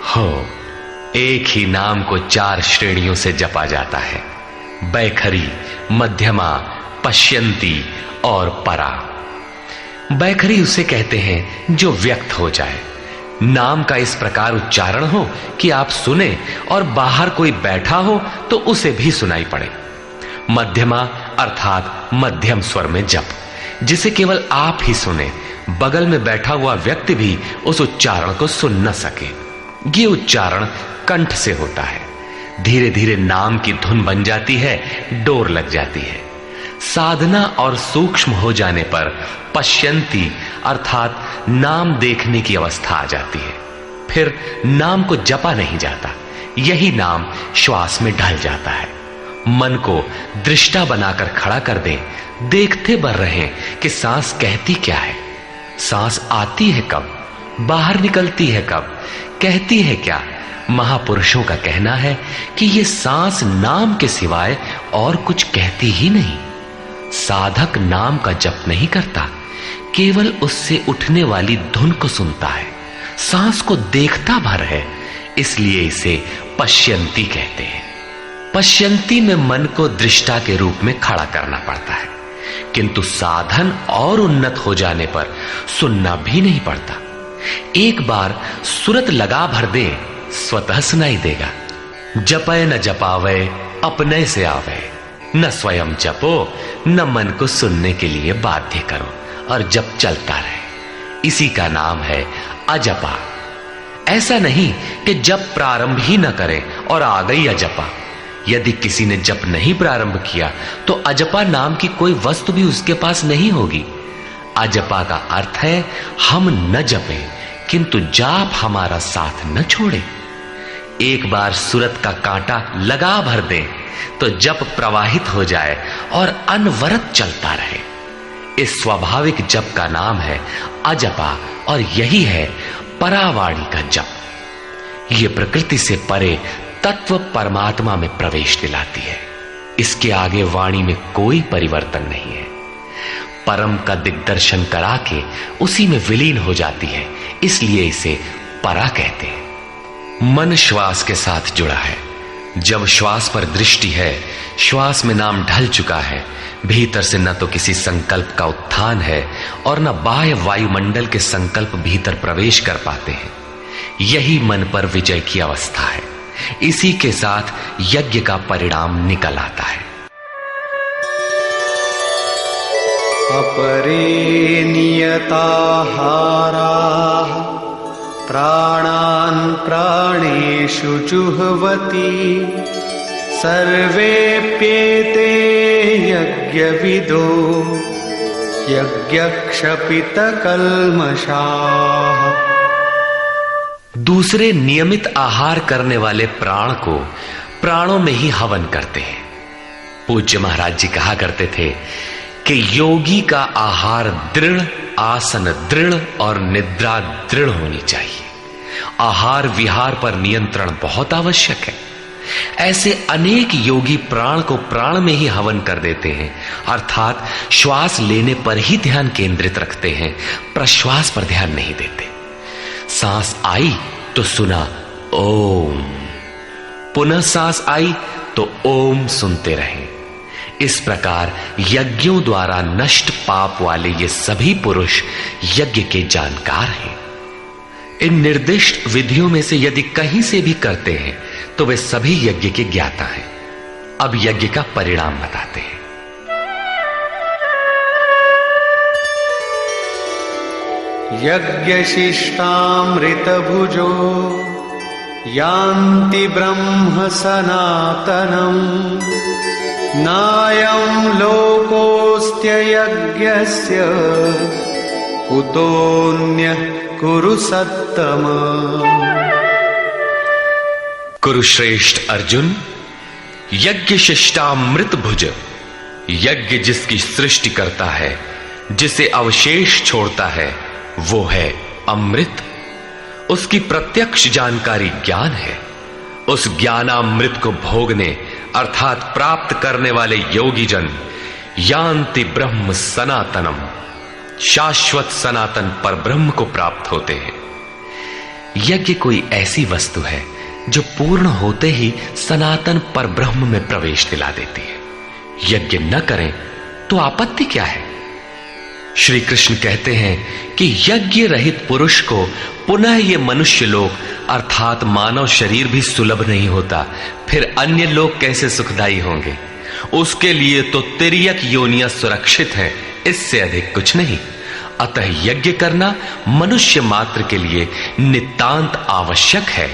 हो एक ही नाम को 4 श्रेणियों से जपा जाता है, बैखरी, मध्यमा, पश्यंती और परा। बैखरी उसे कहते हैं जो व्यक्त हो जाए, नाम का इस प्रकार उच्चारण हो कि आप सुने और बाहर कोई बैठा हो तो उसे भी सुनाई पड़े। मध्यमा अर्थात मध्यम स्वर में जप, जिसे केवल आप ही सुने, बगल में बैठा हुआ व्यक्ति भी उस उच्चारण को सुन न सके। ये उच्चारण कंठ से होता है। धीरे धीरे नाम की धुन बन जाती है, डोर लग जाती है। साधना और सूक्ष्म हो जाने पर पश्यंती अर्थात नाम देखने की अवस्था आ जाती है। फिर नाम को जपा नहीं जाता, यही नाम श्वास में ढल जाता है। मन को दृष्टा बनाकर खड़ा कर दें, देखते बर रहें कि सांस कहती क्या है, सांस आती है कब, बाहर निकलती है कब, कहती है क्या। महापुरुषों का कहना है कि ये सांस नाम के सिवाय और कुछ कहती ही नहीं। साधक नाम का जप नहीं करता, केवल उससे उठने वाली धुन को सुनता है, सांस को देखता भर है, इसलिए इसे पश्यंती कहते हैं। पश्यंती में मन को दृष्टा के रूप में खड़ा करना पड़ता है, किंतु साधन और उन्नत हो जाने पर सुनना भी नहीं पड़ता। एक बार सुरत लगा भर दे, स्वतः सुनाई देगा। जपय न जपावे अपने से आवे, न स्वयं जपो न मन को सुनने के लिए बाध्य करो, और जप चलता रहे। इसी का नाम है अजपा। ऐसा नहीं कि जप प्रारंभ ही न करें और आ गई अजपा। यदि किसी ने जप नहीं प्रारंभ किया तो अजपा नाम की कोई वस्तु भी उसके पास नहीं होगी। अजपा का अर्थ है हम न जपें, किंतु जाप हमारा साथ न छोड़े। एक बार सुरत का कांटा लगा भर दें तो जप प्रवाहित हो जाए और अनवरत चलता रहे। इस स्वाभाविक जप का नाम है अजपा, और यही है परावाणी का जप। यह प्रकृति से परे तत्व परमात्मा में प्रवेश दिलाती है। इसके आगे वाणी में कोई परिवर्तन नहीं है। परम का दिग्दर्शन करा के उसी में विलीन हो जाती है, इसलिए इसे परा कहते हैं। मन श्वास के साथ जुड़ा है। जब श्वास पर दृष्टि है, श्वास में नाम ढल चुका है, भीतर से न तो किसी संकल्प का उत्थान है और न बाह्य वायुमंडल के संकल्प भीतर प्रवेश कर पाते हैं। यही मन पर विजय की अवस्था है। इसी के साथ यज्ञ का परिणाम निकल आता है। अपरे नियताहाराः प्राणान् प्राणेषु जुह्वति सर्वेप्येते यज्ञविदो यज्ञक्षपितकल्मषाः। दूसरे नियमित आहार करने वाले प्राण को प्राणों में ही हवन करते हैं। पूज्य महाराज जी कहा करते थे कि योगी का आहार दृढ़, आसन दृढ़ और निद्रा दृढ़ होनी चाहिए। आहार विहार पर नियंत्रण बहुत आवश्यक है। ऐसे अनेक योगी प्राण को प्राण में ही हवन कर देते हैं, अर्थात श्वास लेने पर ही ध्यान केंद्रित रखते हैं, प्रश्वास पर ध्यान नहीं देते। सांस आई तो सुना ओम, पुनः सांस आई तो ओम सुनते रहें। इस प्रकार यज्ञों द्वारा नष्ट पाप वाले ये सभी पुरुष यज्ञ के जानकार हैं। इन निर्दिष्ट विधियों में से यदि कहीं से भी करते हैं तो वे सभी यज्ञ के ज्ञाता हैं। अब यज्ञ का परिणाम बताते हैं। यज्ञशिष्टामृतभुजो यान्ति ब्रह्म सनातनम् नायं लोकोऽस्त्ययज्ञस्य कुतोऽन्यः कुरु सत्तम। कुरुश्रेष्ठ अर्जुन, यज्ञ शिष्टामृत भुज, यज्ञ जिसकी सृष्टि करता है, जिसे अवशेष छोड़ता है, वो है अमृत। उसकी प्रत्यक्ष जानकारी ज्ञान है। उस ज्ञानामृत को भोगने अर्थात प्राप्त करने वाले योगी जन यान्ति ब्रह्म सनातनम, शाश्वत सनातन पर ब्रह्म को प्राप्त होते हैं। यज्ञ कोई ऐसी वस्तु है जो पूर्ण होते ही सनातन परब्रह्म में प्रवेश दिला देती है। यज्ञ न करें तो आपत्ति क्या है? श्री कृष्ण कहते हैं कि यज्ञ रहित पुरुष को पुनः ये मनुष्य लोक अर्थात मानव शरीर भी सुलभ नहीं होता, फिर अन्य लोग कैसे सुखदायी होंगे? उसके लिए तो तिर्यक योनियां सुरक्षित हैं, इससे अधिक कुछ नहीं। अतः यज्ञ करना मनुष्य मात्र के लिए नितांत आवश्यक है।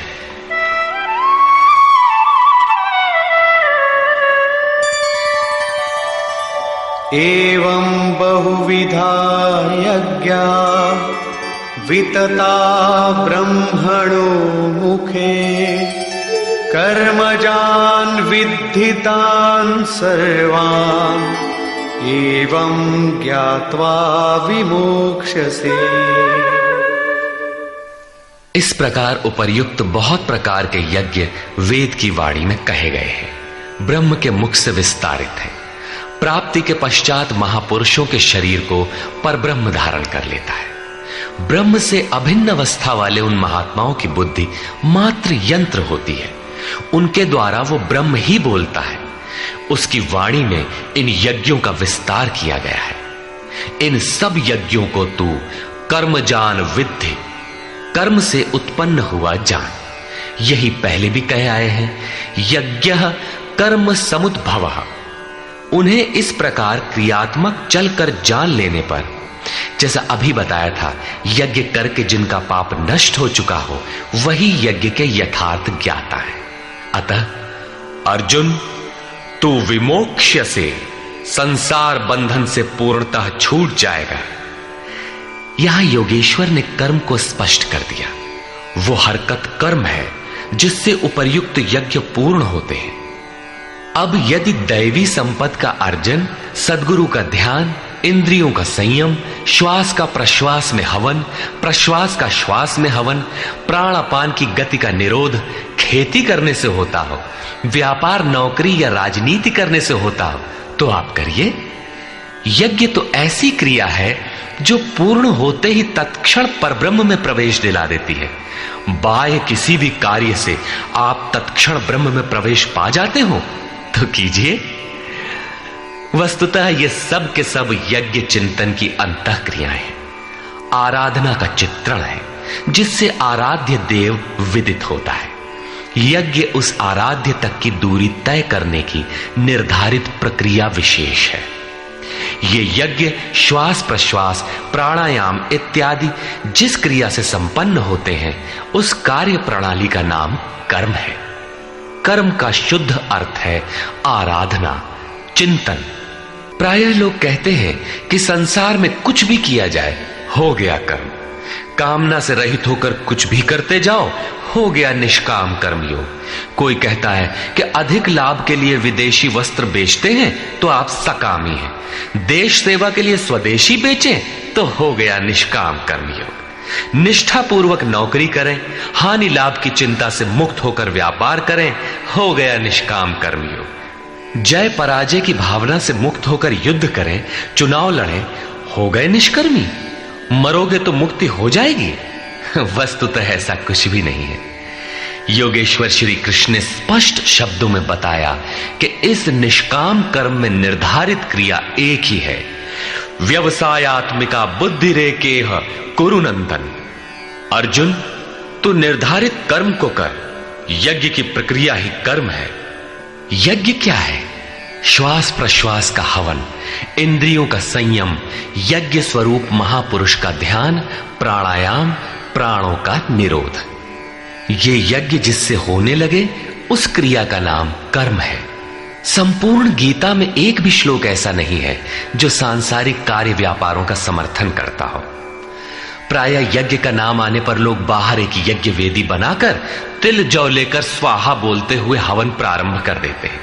एवं बहुविधा यज्ञा वितता ब्रह्मणो मुखे कर्मजान् विद्धितान् सर्वान् एवं ज्ञात्वा विमोक्ष्यसे। इस प्रकार उपर्युक्त बहुत प्रकार के यज्ञ वेद की वाणी में कहे गए हैं, ब्रह्म के मुख से विस्तारित है। प्राप्ति के पश्चात महापुरुषों के शरीर को परब्रह्म धारण कर लेता है। ब्रह्म से अभिन्न अवस्था वाले उन महात्माओं की बुद्धि मात्र यंत्र होती है, उनके द्वारा वो ब्रह्म ही बोलता है। उसकी वाणी में इन यज्ञों का विस्तार किया गया है। इन सब यज्ञों को तू कर्मजान विद्धि, कर्म से उत्पन्न हुआ जान। यही पहले भी कहे आए हैं, यज्ञः कर्म समुद्भवः। उन्हें इस प्रकार क्रियात्मक चलकर जान लेने पर, जैसा अभी बताया था, यज्ञ करके जिनका पाप नष्ट हो चुका हो वही यज्ञ के यथार्थ ज्ञाता है। अतः अर्जुन, तू विमोक्ष्य से, संसार बंधन से पूर्णतः छूट जाएगा। यहां योगेश्वर ने कर्म को स्पष्ट कर दिया। वो हरकत कर्म है जिससे उपर्युक्त यज्ञ पूर्ण होते हैं। अब यदि दैवी संपत्ति का अर्जन, सद्गुरु का ध्यान, इंद्रियों का संयम, श्वास का प्रश्वास में हवन, प्रश्वास का श्वास में हवन, प्राण अपान की गति का निरोध खेती करने से होता हो, व्यापार नौकरी या राजनीति करने से होता हो, तो आप करिए। यज्ञ तो ऐसी क्रिया है जो पूर्ण होते ही तत्क्षण परब्रह्म में प्रवेश दिला देती है। बाह्य किसी भी कार्य से आप तत्क्षण ब्रह्म में प्रवेश पा जाते हो तो कीजिए। वस्तुतः ये सब के सब यज्ञ चिंतन की अंतः क्रियाएं हैं, आराधना का चित्रण है जिससे आराध्य देव विदित होता है। यज्ञ उस आराध्य तक की दूरी तय करने की निर्धारित प्रक्रिया विशेष है। ये यज्ञ श्वास प्रश्वास, प्राणायाम इत्यादि जिस क्रिया से संपन्न होते हैं उस कार्य प्रणाली का नाम कर्म है। कर्म का शुद्ध अर्थ है आराधना, चिंतन। प्रायः लोग कहते हैं कि संसार में कुछ भी किया जाए हो गया कर्म, कामना से रहित होकर कुछ भी करते जाओ हो गया निष्काम कर्मयोग। कोई कहता है कि अधिक लाभ के लिए विदेशी वस्त्र बेचते हैं तो आप सकामी हैं, देश सेवा के लिए स्वदेशी बेचें तो हो गया निष्काम कर्मयोग। निष्ठापूर्वक नौकरी करें, हानि लाभ की चिंता से मुक्त होकर व्यापार करें, हो गया निष्काम कर्मयोग। जय पराजय की भावना से मुक्त होकर युद्ध करें, चुनाव लड़ें, हो गए निष्कर्मी। मरोगे तो मुक्ति हो जाएगी। वस्तुतः ऐसा कुछ भी नहीं है। योगेश्वर श्री कृष्ण ने स्पष्ट शब्दों में बताया कि इस निष्काम कर्म में निर्धारित क्रिया एक ही है, व्यवसायात्मिका बुद्धि रेकेह कुरु नंदन। अर्जुन, तू निर्धारित कर्म को कर, यज्ञ की प्रक्रिया ही कर्म है। यज्ञ क्या है? श्वास प्रश्वास का हवन, इंद्रियों का संयम, यज्ञ स्वरूप महापुरुष का ध्यान, प्राणायाम, प्राणों का निरोध। ये यज्ञ जिससे होने लगे उस क्रिया का नाम कर्म है। संपूर्ण गीता में एक भी श्लोक ऐसा नहीं है जो सांसारिक कार्य व्यापारों का समर्थन करता हो। प्रायः यज्ञ का नाम आने पर लोग बाहर एक यज्ञ वेदी बनाकर तिल जौ लेकर स्वाहा बोलते हुए हवन प्रारंभ कर देते हैं।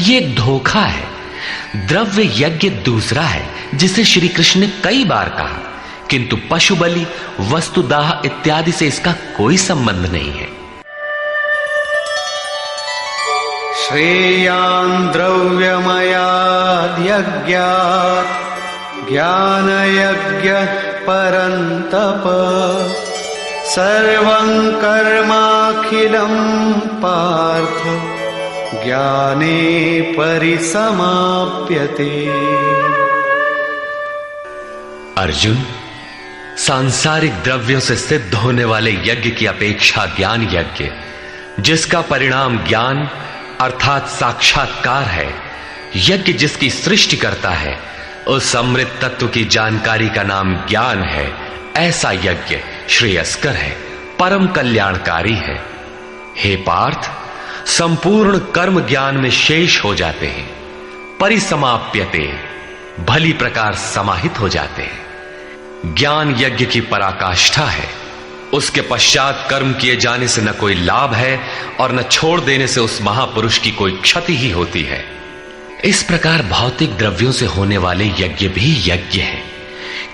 ये एक धोखा है। द्रव्य यज्ञ दूसरा है जिसे श्री कृष्ण ने कई बार कहा, किंतु पशु बलि, वस्तुदाह इत्यादि से इसका कोई संबंध नहीं है। श्रेयान् द्रव्यमयाद् यज्ञात् ज्ञानयज्ञः परन्तप सर्वं कर्माखिलं पार्थ ज्ञाने परिसमाप्यते। अर्जुन, सांसारिक द्रव्यों से सिद्ध होने वाले यज्ञ की अपेक्षा ज्ञान यज्ञ, जिसका परिणाम ज्ञान अर्थात साक्षात्कार है, यज्ञ जिसकी सृष्टि करता है, उस अमृत तत्व की जानकारी का नाम ज्ञान है। ऐसा यज्ञ श्रेयस्कर है, परम कल्याणकारी है। हे पार्थ, संपूर्ण कर्म ज्ञान में शेष हो जाते हैं, परिसमाप्यते, भली प्रकार समाहित हो जाते हैं। ज्ञान यज्ञ की पराकाष्ठा है। उसके पश्चात कर्म किए जाने से न कोई लाभ है और न छोड़ देने से उस महापुरुष की कोई क्षति ही होती है। इस प्रकार भौतिक द्रव्यों से होने वाले यज्ञ भी यज्ञ है,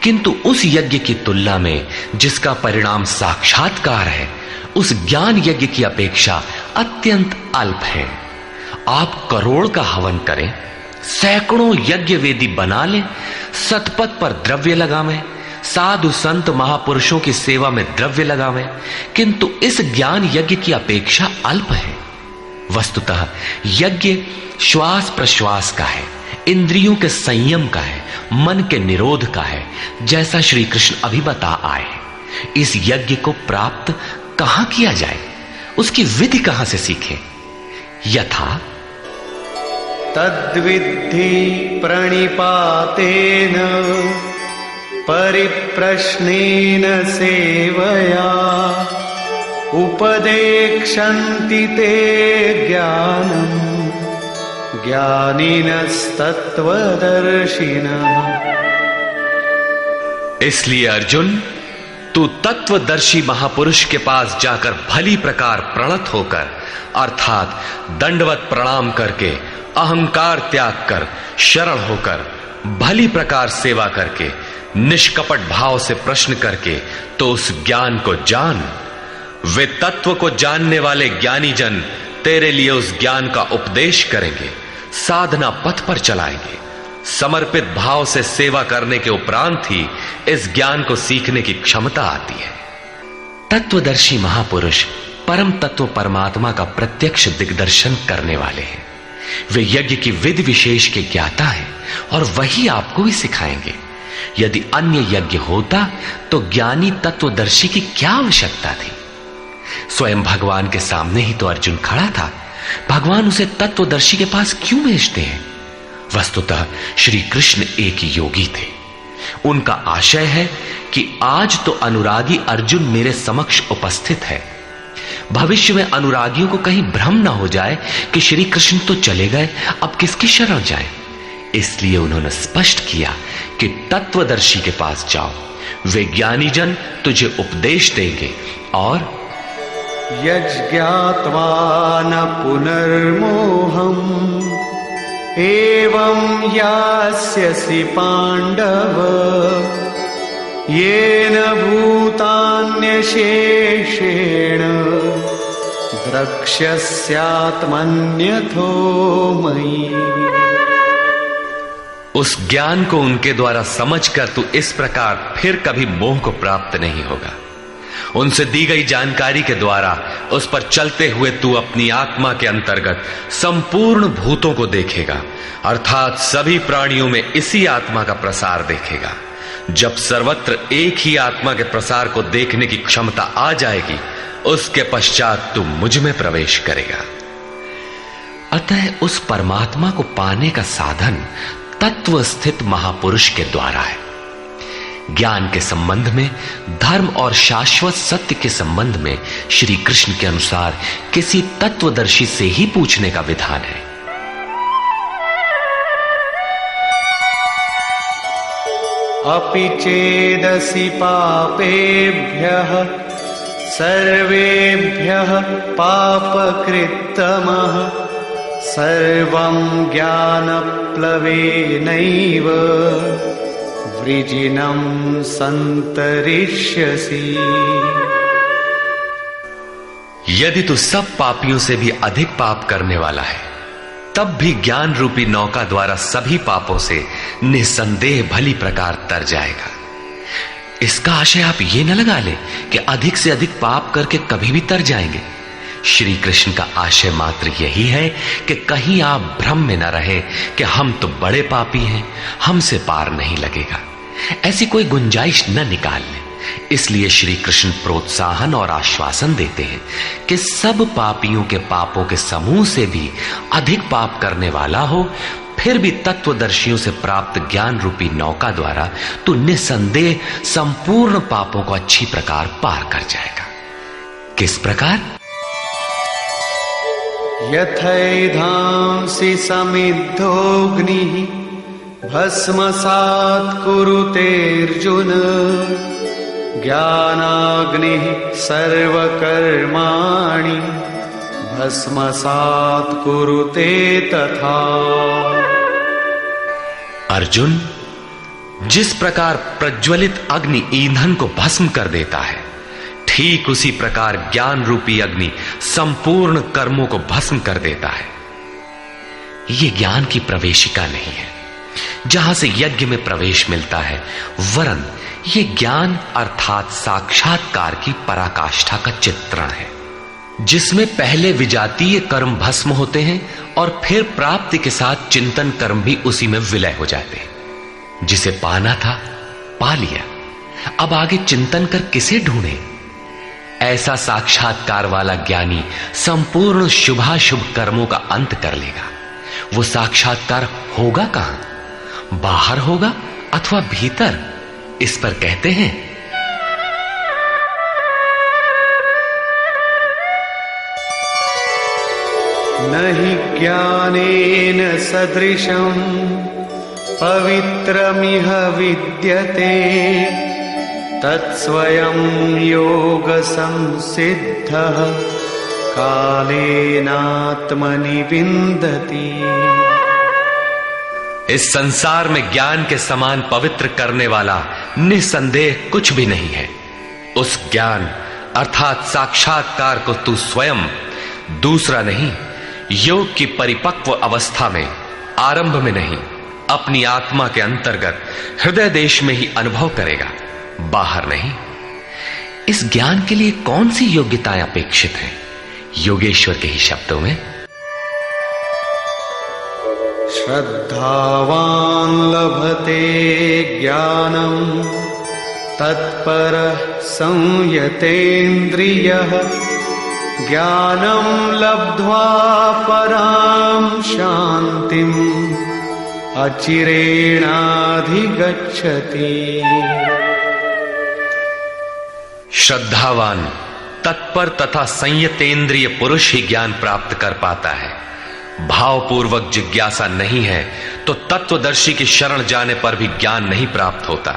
किंतु उस यज्ञ की तुलना में जिसका परिणाम साक्षात्कार है, उस ज्ञान यज्ञ की अपेक्षा अत्यंत अल्प है। आप करोड़ का हवन करें, सैकड़ों यज्ञ वेदी बना लें, सतपथ पर द्रव्य लगावें, साधु संत महापुरुषों की सेवा में द्रव्य लगावें, किंतु इस ज्ञान यज्ञ की अपेक्षा अल्प है। वस्तुतः यज्ञ श्वास प्रश्वास का है, इंद्रियों के संयम का है, मन के निरोध का है, जैसा श्री कृष्ण अभी बता आए। इस यज्ञ को प्राप्त कहां किया जाए, उसकी विधि कहां से सीखें? यथा तद्विद्धि प्रणिपातेन परिप्रश्नेन सेवया उपदेक्षन्ति ते ज्ञानम् ज्ञानिनस्तत्त्वदर्शिनः। इसलिए अर्जुन, तू तत्वदर्शी महापुरुष के पास जाकर भली प्रकार प्रणत होकर, अर्थात दंडवत प्रणाम करके, अहंकार त्याग कर, शरण होकर, भली प्रकार सेवा करके, निष्कपट भाव से प्रश्न करके तो उस ज्ञान को जान। वे तत्व को जानने वाले ज्ञानी जन तेरे लिए उस ज्ञान का उपदेश करेंगे, साधना पथ पर चलाएंगे। समर्पित भाव से सेवा करने के उपरांत ही इस ज्ञान को सीखने की क्षमता आती है। तत्वदर्शी महापुरुष परम तत्व परमात्मा का प्रत्यक्ष दिग्दर्शन करने वाले हैं। वे यज्ञ की विधि विशेष के ज्ञाता हैं और वही आपको भी सिखाएंगे। यदि अन्य यज्ञ होता तो ज्ञानी तत्वदर्शी की क्या आवश्यकता थी? स्वयं भगवान के सामने ही तो अर्जुन खड़ा था। भगवान उसे तत्वदर्शी के पास क्यों भेजते हैं? वस्तुतः श्री कृष्ण एक योगी थे। उनका आशय है कि आज तो अनुरागी अर्जुन मेरे समक्ष उपस्थित है, भविष्य में अनुरागियों को कहीं भ्रम न हो जाए कि श्री कृष्ण तो चले गए, अब किसकी शरण जाए। इसलिए उन्होंने स्पष्ट किया कि तत्वदर्शी के पास जाओ, वे ज्ञानी जन तुझे उपदेश देंगे और यज्ञात्वा न पुनर्मोहम् एवं यास्यसि पांडव येन भूतान्यशेषेण द्रक्ष्यस्यात्मन्यथो मयि। उस ज्ञान को उनके द्वारा समझकर तू इस प्रकार फिर कभी मोह को प्राप्त नहीं होगा। उनसे दी गई जानकारी के द्वारा उस पर चलते हुए तू अपनी आत्मा के अंतर्गत संपूर्ण भूतों को देखेगा, अर्थात सभी प्राणियों में इसी आत्मा का प्रसार देखेगा। जब सर्वत्र एक ही आत्मा के प्रसार को देखने की क्षमता आ जाएगी, उसके पश्चात तू मुझ में प्रवेश करेगा। अतः उस परमात्मा को पाने का साधन तत्व स्थित महापुरुष के द्वारा है। ज्ञान के संबंध में, धर्म और शाश्वत सत्य के संबंध में श्री कृष्ण के अनुसार किसी तत्वदर्शी से ही पूछने का विधान है। अपि चेदसि पापेभ्यः सर्वेभ्यः पापकृत्तमः सर्वं ज्ञानप्लवेनैव वृजिनं संतरिष्यसि। यदि तू सब पापियों से भी अधिक पाप करने वाला है, तब भी ज्ञान रूपी नौका द्वारा सभी पापों से निसंदेह भली प्रकार तर जाएगा। इसका आशय आप ये न लगा ले कि अधिक से अधिक पाप करके कभी भी तर जाएंगे। श्री कृष्ण का आशय मात्र यही है कि कहीं आप भ्रम में न रहे कि हम तो बड़े पापी हैं, हमसे पार नहीं लगेगा। ऐसी कोई गुंजाइश न निकाल लें। इसलिए श्री कृष्ण प्रोत्साहन और आश्वासन देते हैं कि सब पापियों के पापों के समूह से भी अधिक पाप करने वाला हो, फिर भी तत्वदर्शियों से प्राप्त ज्ञान रूपी नौका द्वारा तू निसंदेह संपूर्ण पापों को अच्छी प्रकार पार कर जाएगा। किस प्रकार? यथैधांसि समिद्धोऽग्निः भस्मसात् कुरुतेऽर्जुन ज्ञानाग्निः सर्वकर्माणि भस्मसात् कुरुते तथा। अर्जुन, जिस प्रकार प्रज्वलित अग्नि ईंधन को भस्म कर देता है, ठीक उसी प्रकार ज्ञान रूपी अग्नि संपूर्ण कर्मों को भस्म कर देता है। यह ज्ञान की प्रवेशिका नहीं है जहां से यज्ञ में प्रवेश मिलता है, वरन यह ज्ञान अर्थात साक्षात्कार की पराकाष्ठा का चित्रण है, जिसमें पहले विजातीय कर्म भस्म होते हैं और फिर प्राप्ति के साथ चिंतन कर्म भी उसी में विलय हो जाते हैं। जिसे पाना था पा लिया, अब आगे चिंतन कर किसे ढूंढे? ऐसा साक्षात्कार वाला ज्ञानी संपूर्ण शुभाशुभ कर्मों का अंत कर लेगा। वो साक्षात्कार होगा कहां? बाहर होगा अथवा भीतर? इस पर कहते हैं, नहि ज्ञानेन सदृशं पवित्रमिह विद्यते तत्स्वयं योग संसिद्धः कालेनात्मनि विन्दति। इस संसार में ज्ञान के समान पवित्र करने वाला निसंदेह कुछ भी नहीं है। उस ज्ञान अर्थात साक्षात्कार को तू स्वयं, दूसरा नहीं, योग की परिपक्व अवस्था में, आरंभ में नहीं, अपनी आत्मा के अंतर्गत हृदय देश में ही अनुभव करेगा, बाहर नहीं। इस ज्ञान के लिए कौन सी योग्यताएं अपेक्षित हैं? योगेश्वर के ही शब्दों में, श्रद्धावान् लभते ज्ञानं तत्परः संयतेन्द्रियः ज्ञानं लब्ध्वा परां शान्तिम् अचिरेणाधिगच्छति। श्रद्धावान, तत्पर तथा संयतेंद्रिय पुरुष ही ज्ञान प्राप्त कर पाता है। भावपूर्वक जिज्ञासा नहीं है तो तत्वदर्शी की शरण जाने पर भी ज्ञान नहीं प्राप्त होता।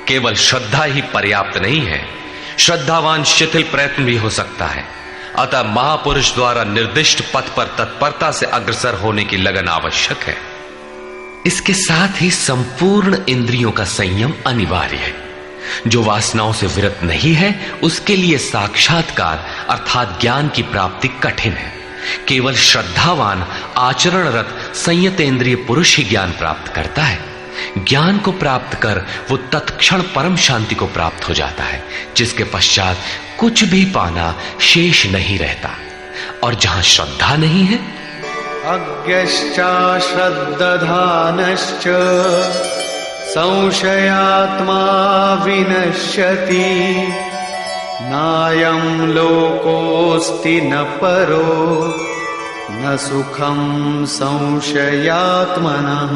केवल श्रद्धा ही पर्याप्त नहीं है, श्रद्धावान शिथिल प्रयत्न भी हो सकता है। अतः महापुरुष द्वारा निर्दिष्ट पथ पर तत्परता से अग्रसर होने की लगन आवश्यक है। इसके साथ ही संपूर्ण इंद्रियों का संयम अनिवार्य है। जो वासनाओं से विरत नहीं है उसके लिए साक्षात्कार अर्थात ज्ञान की प्राप्ति कठिन है। केवल श्रद्धावान आचरणरत संयतेंद्रिय पुरुष ही ज्ञान प्राप्त करता है। ज्ञान को प्राप्त कर वो तत्क्षण परम शांति को प्राप्त हो जाता है, जिसके पश्चात कुछ भी पाना शेष नहीं रहता। और जहां श्रद्धा नहीं है, अज्ञश्चाश्रद्दधानश्च संशयात्मा विनश्यति नायं लोकोऽस्ति न परो न सुखं संशयात्मनः।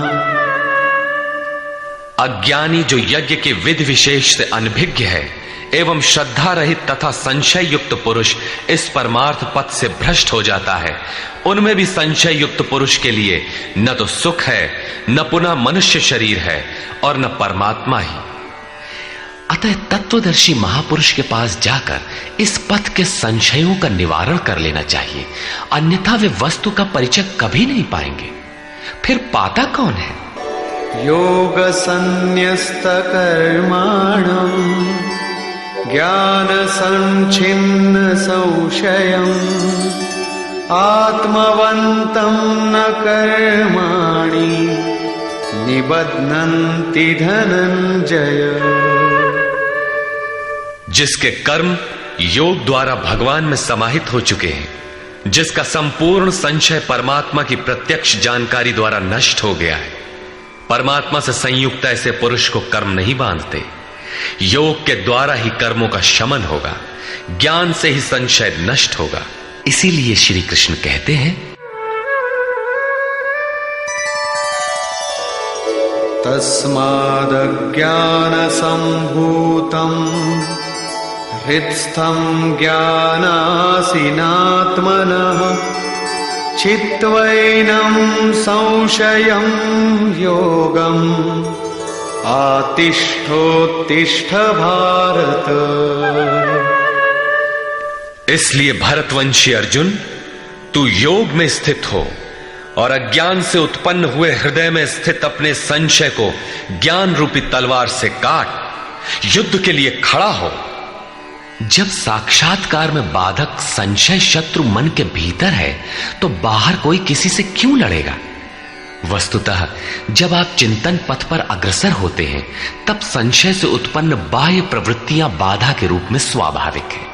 अज्ञानी जो यज्ञ के विधि विशेष से अनभिज्ञ है एवं श्रद्धा रहित तथा संशय युक्त पुरुष इस परमार्थ पथ से भ्रष्ट हो जाता है। उनमें भी संशय युक्त पुरुष के लिए न तो सुख है, न पुनः मनुष्य शरीर है और न परमात्मा ही। अतः तत्वदर्शी महापुरुष के पास जाकर इस पथ के संशयों का निवारण कर लेना चाहिए, अन्यथा वे वस्तु का परिचय कभी नहीं पाएंगे। फिर पाता कौन है? योग संन्यस्त कर्माणं ज्ञान संच्छिन्न संशयम् आत्मवन्तं न कर्माणि निबध्नन्ति धनंजय। जिसके कर्म योग द्वारा भगवान में समाहित हो चुके हैं, जिसका संपूर्ण संशय परमात्मा की प्रत्यक्ष जानकारी द्वारा नष्ट हो गया है। परमात्मा से संयुक्त ऐसे पुरुष को कर्म नहीं बांधते। योग के द्वारा ही कर्मों का शमन होगा, ज्ञान से ही संशय नष्ट होगा। इसीलिए श्री कृष्ण कहते हैं, तस्मादज्ञान संभूतम् हृत्स्थं ज्ञानासिनात्मनः चित्वैनं संशयं योगम् आतिष्ठोत्तिष्ठ भारत। इसलिए भरतवंशी अर्जुन, तू योग में स्थित हो और अज्ञान से उत्पन्न हुए हृदय में स्थित अपने संशय को ज्ञान रूपी तलवार से काट युद्ध के लिए खड़ा हो। जब साक्षात्कार में बाधक संशय शत्रु मन के भीतर है तो बाहर कोई किसी से क्यों लड़ेगा? वस्तुतः जब आप चिंतन पथ पर अग्रसर होते हैं तब संशय से उत्पन्न बाह्य प्रवृत्तियां बाधा के रूप में स्वाभाविक है।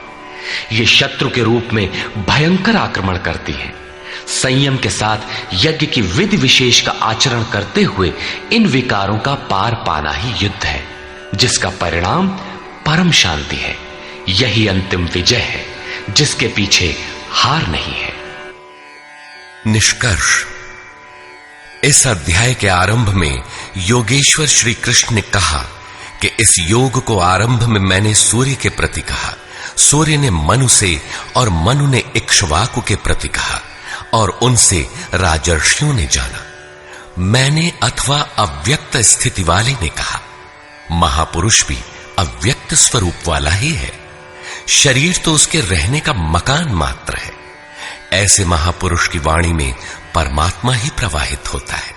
ये शत्रु के रूप में भयंकर आक्रमण करती है। संयम के साथ यज्ञ की विधि विशेष का आचरण करते हुए इन विकारों का पार पाना ही युद्ध है, जिसका परिणाम परम शांति है। यही अंतिम विजय है, जिसके पीछे हार नहीं है। निष्कर्ष, इस अध्याय के आरंभ में योगेश्वर श्री कृष्ण ने कहा कि इस योग को आरंभ में मैंने सूर्य के प्रति कहा, सूर्य ने मनु से और मनु ने इक्ष्वाकु के प्रति कहा और उनसे राजर्षियों ने जाना। मैंने अथवा अव्यक्त स्थिति वाले ने कहा। महापुरुष भी अव्यक्त स्वरूप वाला ही है। शरीर तो उसके रहने का मकान मात्र है। ऐसे महापुरुष की वाणी में परमात्मा ही प्रवाहित होता है।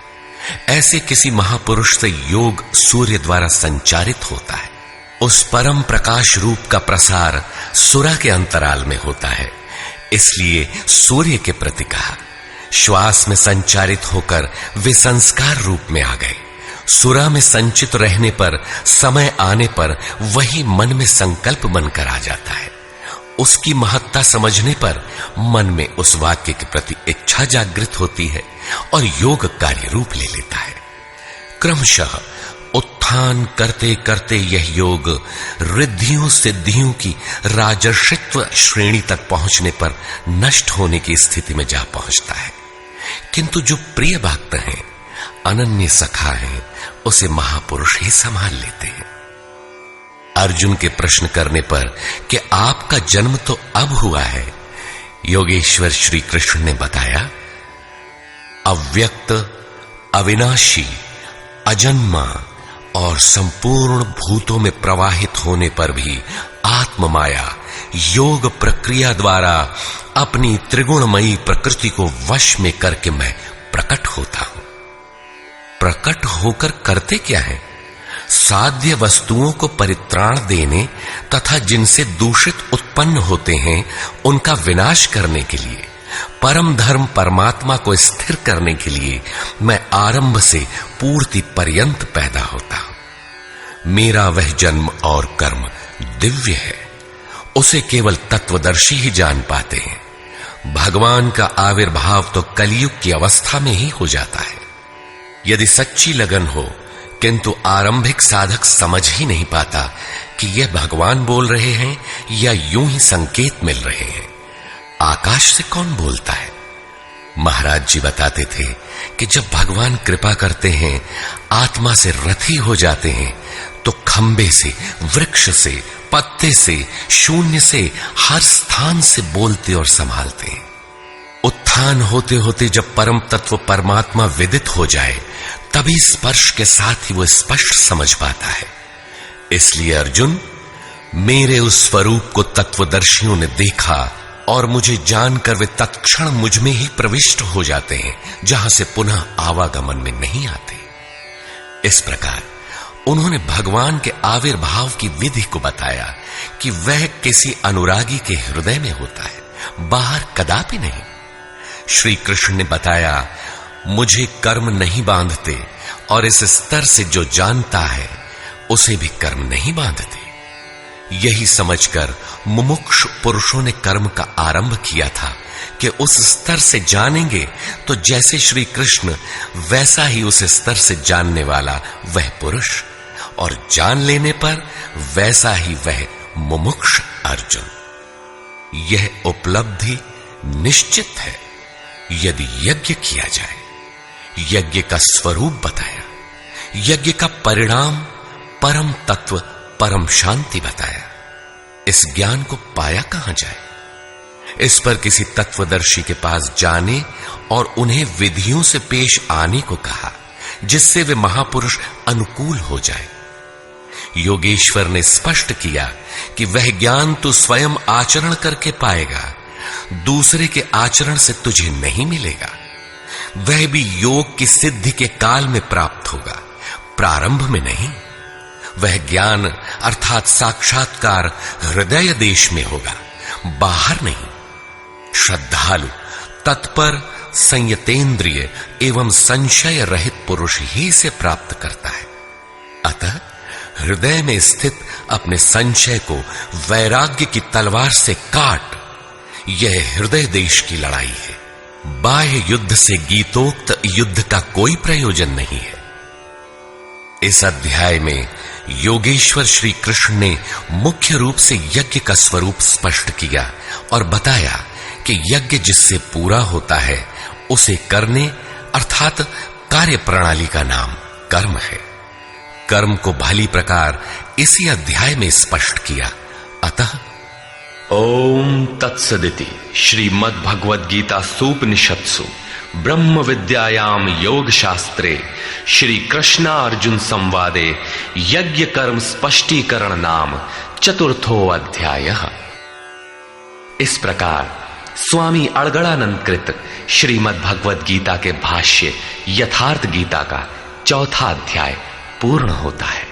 ऐसे किसी महापुरुष से योग सूर्य द्वारा संचारित होता है। उस परम प्रकाश रूप का प्रसार सुरा के अंतराल में होता है, इसलिए सूर्य के प्रति कहा। श्वास में संचारित होकर वे संस्कार रूप में आ गए। सुरा में संचित रहने पर समय आने पर वही मन में संकल्प बनकर आ जाता है। उसकी महत्ता समझने पर मन में उस वाक्य के प्रति इच्छा जागृत होती है और योग कार्य रूप ले लेता है। क्रमशः उत्थान करते करते यह योग रिद्धियों सिद्धियों की राजर्षित्व श्रेणी तक पहुंचने पर नष्ट होने की स्थिति में जा पहुंचता है। किंतु जो प्रिय भक्त हैं, अनन्य सखा हैं, उसे महापुरुष ही संभाल लेते हैं। अर्जुन के प्रश्न करने पर कि आपका जन्म तो अब हुआ है, योगेश्वर श्री कृष्ण ने बताया, अव्यक्त, अविनाशी, अजन्मा और संपूर्ण भूतों में प्रवाहित होने पर भी आत्म माया योग प्रक्रिया द्वारा अपनी त्रिगुणमयी प्रकृति को वश में करके मैं प्रकट होता हूं। प्रकट होकर करते क्या है? साध्य वस्तुओं को परित्राण देने तथा जिनसे दूषित उत्पन्न होते हैं उनका विनाश करने के लिए, परम धर्म परमात्मा को स्थिर करने के लिए मैं आरंभ से पूर्ति पर्यंत पैदा होता हूं। मेरा वह जन्म और कर्म दिव्य है, उसे केवल तत्वदर्शी ही जान पाते हैं। भगवान का आविर्भाव तो कलयुग की अवस्था में ही हो जाता है। यदि सच्ची लगन हो किंतु आरंभिक साधक समझ ही नहीं पाता कि यह भगवान बोल रहे हैं या यूं ही संकेत मिल रहे हैं। आकाश से कौन बोलता है? महाराज जी बताते थे कि जब भगवान कृपा करते हैं, आत्मा से रथी हो जाते हैं, तो खंबे से, वृक्ष से, पत्ते से, शून्य से, हर स्थान से बोलते और संभालते हैं। उत्थान होते होते जब परम तत्व परमात्मा विदित हो जाए, तभी स्पर्श के साथ ही वो स्पष्ट समझ पाता है। इसलिए अर्जुन, मेरे उस स्वरूप को तत्वदर्शियों ने देखा और मुझे जानकर वे तत्क्षण मुझ में ही प्रविष्ट हो जाते हैं, जहां से पुनः आवागमन में नहीं आते। इस प्रकार उन्होंने भगवान के आविर्भाव की विधि को बताया कि वह किसी अनुरागी के हृदय में होता है, बाहर कदापि नहीं। श्री कृष्ण ने बताया, मुझे कर्म नहीं बांधते और इस स्तर से जो जानता है उसे भी कर्म नहीं बांधते। यही समझकर मुमुक्षु पुरुषों ने कर्म का आरंभ किया था कि उस स्तर से जानेंगे तो जैसे श्री कृष्ण, वैसा ही उस स्तर से जानने वाला वह पुरुष, और जान लेने पर वैसा ही वह मुमुक्ष अर्जुन। यह उपलब्धि निश्चित है यदि यज्ञ किया जाए। यज्ञ का स्वरूप बताया, यज्ञ का परिणाम परम तत्व, परम शांति बताया। इस ज्ञान को पाया कहां जाए? इस पर किसी तत्वदर्शी के पास जाने और उन्हें विधियों से पेश आने को कहा, जिससे वे महापुरुष अनुकूल हो जाए। योगेश्वर ने स्पष्ट किया कि वह ज्ञान तू स्वयं आचरण करके पाएगा, दूसरे के आचरण से तुझे नहीं मिलेगा। वह भी योग की सिद्धि के काल में प्राप्त होगा, प्रारंभ में नहीं। वह ज्ञान अर्थात साक्षात्कार हृदय देश में होगा, बाहर नहीं। श्रद्धालु, तत्पर, संयतेंद्रिय एवं संशय रहित पुरुष ही इसे प्राप्त करता है। अतः हृदय में स्थित अपने संशय को वैराग्य की तलवार से काट। यह हृदय देश की लड़ाई है। बाह्य युद्ध से गीतोक्त युद्ध का कोई प्रयोजन नहीं है। इस अध्याय में योगेश्वर श्री कृष्ण ने मुख्य रूप से यज्ञ का स्वरूप स्पष्ट किया और बताया कि यज्ञ जिससे पूरा होता है उसे करने अर्थात कार्य प्रणाली का नाम कर्म है। कर्म को भली प्रकार इसी अध्याय में स्पष्ट किया। अतः ओम तत्सदिति श्रीमद् भगवद गीता सूपनिषत्सु ब्रह्म विद्यायाम योग शास्त्रे श्री कृष्णा अर्जुन संवादे यज्ञ कर्म स्पष्टीकरण नाम चतुर्थो अध्याय। इस प्रकार स्वामी अड़गड़ानंद कृत श्रीमद् भगवद गीता के भाष्य यथार्थ गीता का चौथा अध्याय पूर्ण होता है।